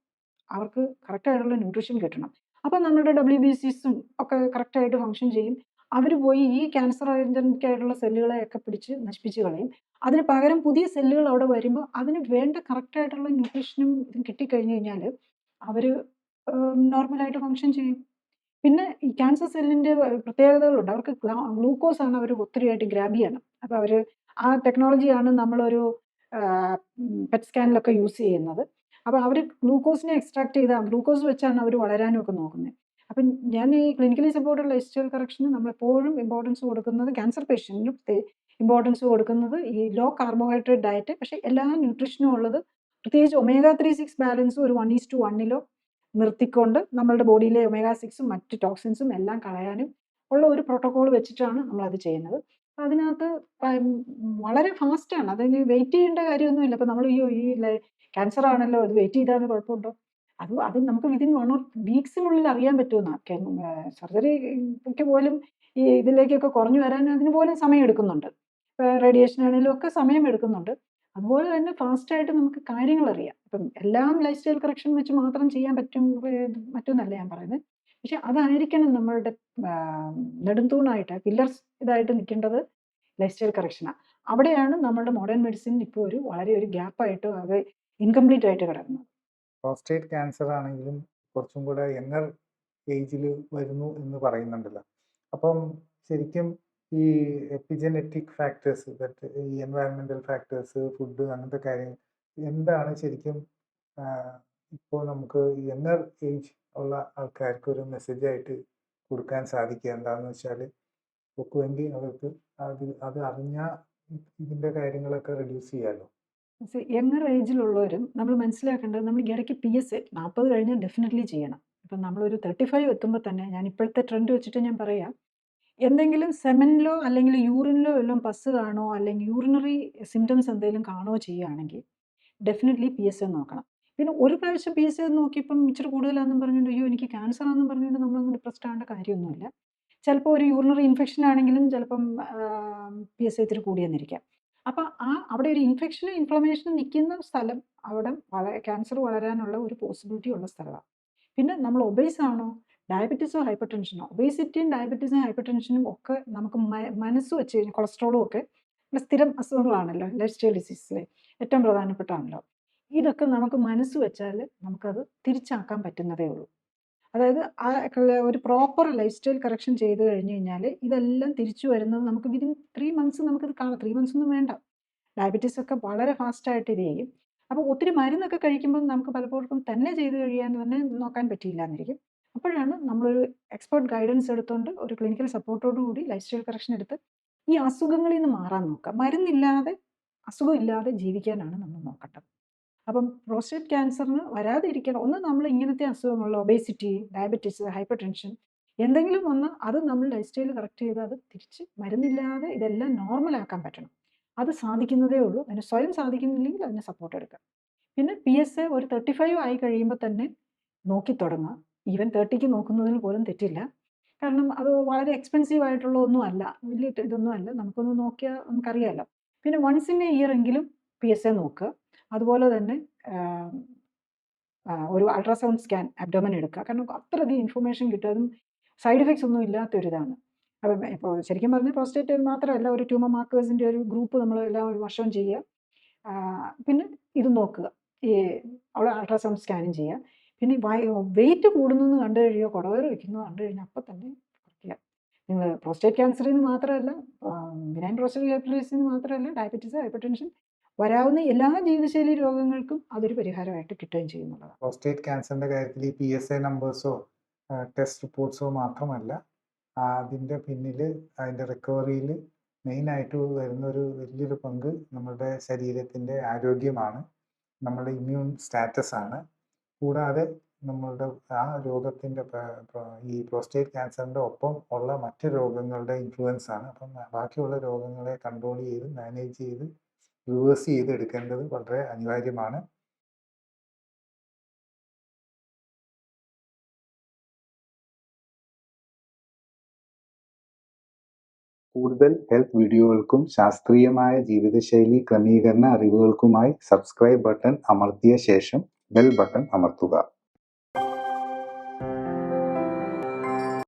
അവർക്ക് കറക്റ്റായിട്ടുള്ള ന്യൂട്രീഷൻ കിട്ടണം. അപ്പം നമ്മുടെ WBCസും ഒക്കെ കറക്റ്റായിട്ട് ഫങ്ഷൻ ചെയ്യും. അവർ പോയി ഈ ക്യാൻസർ ആയിട്ടുള്ള സെല്ലുകളെയൊക്കെ പിടിച്ച് നശിപ്പിച്ച് കളയും. അതിന് പകരം പുതിയ സെല്ലുകൾ അവിടെ വരുമ്പോൾ അതിന് വേണ്ട കറക്റ്റായിട്ടുള്ള ന്യൂട്രീഷനും ഇതും കിട്ടിക്കഴിഞ്ഞ് കഴിഞ്ഞാൽ അവർ നോർമലായിട്ട് ഫങ്ഷൻ ചെയ്യും. പിന്നെ ഈ ക്യാൻസർ സെല്ലിൻ്റെ പ്രത്യേകതകളുണ്ട്. അവർക്ക് ഗ്ലൂക്കോസാണ് അവർ ഒത്തിരിയായിട്ട് ഗ്രാബ് ചെയ്യണം. അപ്പോൾ അവർ ആ ടെക്നോളജിയാണ് നമ്മളൊരു പെറ്റ് സ്കാനിലൊക്കെ യൂസ് ചെയ്യുന്നത്. അപ്പോൾ അവർ ഗ്ലൂക്കോസിനെ എക്സ്ട്രാക്ട് ചെയ്ത ഗ്ലൂക്കോസ് വെച്ചാണ് അവർ വളരാനും ഒക്കെ നോക്കുന്നത്. അപ്പം ഞാൻ ഈ ക്ലിനിക്കലി സപ്പോർട്ടഡ് ലൈഫ് സ്റ്റൈൽ കറക്ഷന് നമ്മളെപ്പോഴും ഇമ്പോർട്ടൻസ് കൊടുക്കുന്നത് ക്യാൻസർ പേഷ്യൻറ്റിനും ഇമ്പോർട്ടൻസ് കൊടുക്കുന്നത് ഈ ലോ കാർബോഹൈഡ്രേറ്റ് ഡയറ്റ്. പക്ഷേ എല്ലാ ന്യൂട്രീഷനും ഉള്ളത്, പ്രത്യേകിച്ച് omega-3-6 ബാലൻസ് ഒരു 1:1 നിർത്തിക്കൊണ്ട് നമ്മളുടെ ബോഡിയിലെ omega-6ഉം മറ്റ് ടോക്സിൻസും എല്ലാം കളയാനും ഉള്ള ഒരു പ്രോട്ടോക്കോൾ വെച്ചിട്ടാണ് നമ്മളത് ചെയ്യുന്നത്. അപ്പം അതിനകത്ത് വളരെ ഫാസ്റ്റാണ്. അതിന് വെയിറ്റ് ചെയ്യേണ്ട കാര്യമൊന്നുമില്ല. ഇപ്പം നമ്മൾ ഈ ക്യാൻസർ ആണല്ലോ, അത് വെയിറ്റ് ചെയ്താൽ കുഴപ്പമുണ്ടോ? അത് നമുക്ക് വിതിൻ 1 or 2 വീക്സിനുള്ളിൽ അറിയാൻ പറ്റുമെന്നാണ്. സർജറിക്ക് പോലും ഈ ഇതിലേക്കൊക്കെ കുറഞ്ഞു വരാൻ അതിന് പോലും സമയം എടുക്കുന്നുണ്ട്. റേഡിയേഷൻ ആണെങ്കിലും ഒക്കെ സമയം എടുക്കുന്നുണ്ട്. അതുപോലെ തന്നെ ഫാസ്റ്റായിട്ട് നമുക്ക് കാര്യങ്ങൾ അറിയാം. ഇപ്പം എല്ലാം ലൈഫ് സ്റ്റൈൽ കറക്ഷൻ വെച്ച് മാത്രം ചെയ്യാൻ പറ്റുമെന്നല്ല ഞാൻ പറയുന്നത്. പക്ഷെ അതായിരിക്കണം നമ്മളുടെ നെടുംതൂണായിട്ട് പില്ലർസ് ഇതായിട്ട് നിൽക്കേണ്ടത് ലൈഫ് സ്റ്റൈൽ കറക്ഷനാണ്. അവിടെയാണ് നമ്മളുടെ മോഡേൺ മെഡിസിൻ ഇപ്പോൾ വളരെ ഒരു ഗ്യാപ്പായിട്ട് അത് ഇൻകംപ്ലീറ്റ് ആയിട്ട് കിടക്കുന്നത്. പ്രോസ്റ്റേറ്റ് ക്യാൻസർ ആണെങ്കിലും കുറച്ചും കൂടെ യങ്ങർ ഏജിൽ വരുന്നു എന്ന് പറയുന്നുണ്ടല്ലോ. അപ്പം ശരിക്കും ഈ എപ്പിജനറ്റിക് ഫാക്ടേഴ്സ്, ഈ എൻവയറമെൻ്റൽ ഫാക്ടേഴ്സ്, ഫുഡ്, അങ്ങനത്തെ കാര്യങ്ങൾ എന്താണ് ശരിക്കും ഇപ്പോൾ നമുക്ക് യങ്ങർ ഏജ് ഉള്ള ആൾക്കാർക്ക് ഒരു മെസ്സേജായിട്ട് കൊടുക്കാൻ സാധിക്കുക? എന്താണെന്ന് വെച്ചാൽ നോക്കുമെങ്കിൽ അവർക്ക് അത് അറിഞ്ഞാൽ ഇതിൻ്റെ കാര്യങ്ങളൊക്കെ റെഡ്യൂസ് ചെയ്യാമല്ലോ. യങ്ങർ ഏജിലുള്ളവരും നമ്മൾ മനസ്സിലാക്കേണ്ടത്, നമ്മൾ ഇടയ്ക്ക് PSA 40 കഴിഞ്ഞാൽ ഡെഫിനറ്റ്ലി ചെയ്യണം. ഇപ്പം നമ്മളൊരു 35 എത്തുമ്പോൾ തന്നെ, ഞാൻ ഇപ്പോഴത്തെ ട്രെൻഡ് വെച്ചിട്ട് ഞാൻ പറയാം, എന്തെങ്കിലും സെമനിലോ അല്ലെങ്കിൽ യൂറിനിലോ വല്ലതും പസ് കാണോ അല്ലെങ്കിൽ യൂറിനറി സിംറ്റംസ് എന്തെങ്കിലും കാണുകയോ ചെയ്യുകയാണെങ്കിൽ ഡെഫിനറ്റ്ലി PSA നോക്കണം. പിന്നെ ഒരു പ്രാവശ്യം PSA നോക്കിയപ്പം ഇച്ചിരി കൂടുതലാണെന്നും പറഞ്ഞുകൊണ്ട് അയ്യോ എനിക്ക് ക്യാൻസർ ആണെന്നും പറഞ്ഞുകൊണ്ട് നമ്മളങ്ങ് ഡിപ്രസ്ഡ് ആവേണ്ട കാര്യമൊന്നുമില്ല. ചിലപ്പോൾ ഒരു യൂറിനറി ഇൻഫെക്ഷൻ ആണെങ്കിലും ചിലപ്പം PSA ഇത്തിരി കൂടിയെന്നിരിക്കാം. അപ്പം അവിടെ ഒരു ഇൻഫെക്ഷനും ഇൻഫ്ലമേഷനും നിൽക്കുന്ന സ്ഥലം അവിടെ ക്യാൻസർ വളരാനുള്ള ഒരു പോസിബിലിറ്റി ഉള്ള സ്ഥലമാണ്. പിന്നെ നമ്മൾ ഒബേസ് ആണോ, ഡയബറ്റീസോ ഹൈപ്പർ ടെൻഷനോ, ഒബേസിറ്റിയും ഡയബറ്റീസും ഹൈപ്പർ ടെൻഷനും ഒക്കെ നമുക്ക് മനസ്സ് വെച്ച് കഴിഞ്ഞാൽ കൊളസ്ട്രോളും ഒക്കെ സ്ഥിരം അസുഖങ്ങളാണല്ലോ ലൈഫ് സ്റ്റൈൽ ഡിസീസിലെ ഏറ്റവും പ്രധാനപ്പെട്ടാണല്ലോ. ഇതൊക്കെ നമുക്ക് മനസ്സ് വെച്ചാൽ നമുക്കത് തിരിച്ചാക്കാൻ പറ്റുന്നതേ ഉള്ളൂ. അതായത് ഒരു പ്രോപ്പർ ലൈഫ് സ്റ്റൈൽ കറക്ഷൻ ചെയ്ത് കഴിഞ്ഞ് കഴിഞ്ഞാൽ ഇതെല്ലാം തിരിച്ചു വരുന്നത് നമുക്ക് വിതിൻ 3 months നമുക്കിത് കാണാം. 3 months ഒന്നും വേണ്ട. ഡയബറ്റീസ് ഒക്കെ വളരെ ഫാസ്റ്റായിട്ട് ഇത് ചെയ്യും. അപ്പോൾ ഒത്തിരി മരുന്നൊക്കെ കഴിക്കുമ്പോൾ നമുക്ക് പലപ്പോഴും തന്നെ ചെയ്ത് കഴിയാൻ തന്നെ നോക്കാൻ പറ്റിയില്ല എന്നിരിക്കും. അപ്പോഴാണ് നമ്മളൊരു എക്സ്പേർട്ട് ഗൈഡൻസ് എടുത്തുകൊണ്ട് ഒരു ക്ലിനിക്കൽ സപ്പോർട്ടോടു കൂടി ലൈഫ് സ്റ്റൈൽ കറക്ഷൻ എടുത്ത് ഈ അസുഖങ്ങളിൽ നിന്ന് മാറാൻ നോക്കുക. മരുന്നില്ലാതെ, അസുഖമില്ലാതെ ജീവിക്കാനാണ് നമ്മൾ നോക്കേണ്ടത്. അപ്പം പ്രോസ്റ്റേറ്റ് ക്യാൻസറിന് വരാതിരിക്കാൻ ഒന്ന് നമ്മൾ ഇങ്ങനത്തെ അസുഖങ്ങളുള്ള ഒബേസിറ്റി, ഡയബറ്റീസ്, ഹൈപ്പർ ടെൻഷൻ എന്തെങ്കിലും വന്ന് അത് നമ്മൾ ലൈഫ് സ്റ്റൈൽ കറക്റ്റ് ചെയ്ത് അത് തിരിച്ച് മരുന്നില്ലാതെ ഇതെല്ലാം നോർമലാക്കാൻ പറ്റണം. അത് സാധിക്കുന്നതേ ഉള്ളൂ. അതിന് സ്വയം സാധിക്കുന്നില്ലെങ്കിൽ അതിന് സപ്പോർട്ട് എടുക്കുക. പിന്നെ PSA ഒരു 35 ആയി കഴിയുമ്പോൾ തന്നെ നോക്കി തുടങ്ങുക. ഈവൻ 30ക്ക് നോക്കുന്നതിൽ പോലും തെറ്റില്ല. കാരണം അത് വളരെ എക്സ്പെൻസീവ് ആയിട്ടുള്ള ഒന്നും അല്ല. വലിയ ഇതൊന്നും അല്ല. നമുക്കൊന്ന് നോക്കിയാൽ നമുക്കറിയാമല്ലോ. പിന്നെ വൺസ് ഇൻ എ ഇയർ എങ്കിലും PSA നോക്കുക. അതുപോലെ തന്നെ ഒരു അൾട്രാസൗണ്ട് സ്കാൻ അബ്ഡോമൻ എടുക്കുക. കാരണം അത്രയധികം ഇൻഫർമേഷൻ കിട്ടും. അതും സൈഡ് എഫക്ട്സ് ഒന്നും ഇല്ലാത്തൊരിതാണ്. അപ്പം ഇപ്പോൾ ശരിക്കും പറഞ്ഞാൽ പ്രോസ്റ്റേറ്റ് മാത്രമല്ല, ഒരു ട്യൂമർ മാർക്കേഴ്സിൻ്റെ ഒരു ഗ്രൂപ്പ് നമ്മൾ എല്ലാ ഒരു വർഷവും ചെയ്യുക. പിന്നെ ഇത് നോക്കുക, ഈ അൾട്രാസൗണ്ട് സ്കാനിങ് ചെയ്യുക. പിന്നെ വെയിറ്റ് കൂടുന്നതെന്ന് കണ്ടു കഴിയുമോ, കുടവയറ് വയ്ക്കുന്നത് കണ്ടു കഴിഞ്ഞാൽ അപ്പം തന്നെ കുറയ്ക്കുക. നിങ്ങൾ പ്രോസ്റ്റേറ്റ് ക്യാൻസറിന് മാത്രമല്ല, ബിനൈൻ പ്രോസ്റ്റേറ്റ് ഹൈപ്പർപ്ലേസിന് മാത്രമല്ല, ഡയബറ്റീസ്, ഹൈപ്പർ ടെൻഷൻ വരാവുന്ന എല്ലാ ജീവിതശൈലി രോഗങ്ങൾക്കും അതൊരു പരിഹാരമായിട്ട് കിട്ടുകയും ചെയ്യുന്നുള്ളതാണ്. പ്രോസ്റ്റേറ്റ് ക്യാൻസറിൻ്റെ കാര്യത്തിൽ ഈ PSA നമ്പേഴ്സോ ടെസ്റ്റ് റിപ്പോർട്ട്സോ മാത്രമല്ല, അതിൻ്റെ പിന്നിൽ അതിൻ്റെ റിക്കവറിയിൽ മെയിനായിട്ട് വരുന്നൊരു വലിയൊരു പങ്ക് നമ്മുടെ ശരീരത്തിൻ്റെ ആരോഗ്യമാണ്, നമ്മുടെ ഇമ്മ്യൂൺ സ്റ്റാറ്റസാണ്. കൂടാതെ നമ്മളുടെ ആ രോഗത്തിൻ്റെ ഈ പ്രോസ്റ്റേറ്റ് ക്യാൻസറിൻ്റെ ഒപ്പം ഉള്ള മറ്റ് രോഗങ്ങളുടെ ഇൻഫ്ലുവൻസ് ആണ്. അപ്പം ബാക്കിയുള്ള രോഗങ്ങളെ കൺട്രോൾ ചെയ്ത് മാനേജ് ചെയ്ത് റിവേഴ്സ് ചെയ്ത് എടുക്കേണ്ടത് വളരെ അനിവാര്യമാണ്. കൂടുതൽ ഹെൽത്ത് വീഡിയോകൾക്കും ശാസ്ത്രീയമായ ജീവിതശൈലി ക്രമീകരണ അറിവുകൾക്കുമായി സബ്സ്ക്രൈബ് ബട്ടൺ അമർത്തിയ ശേഷം ബെൽ ബട്ടൺ അമർത്തുക.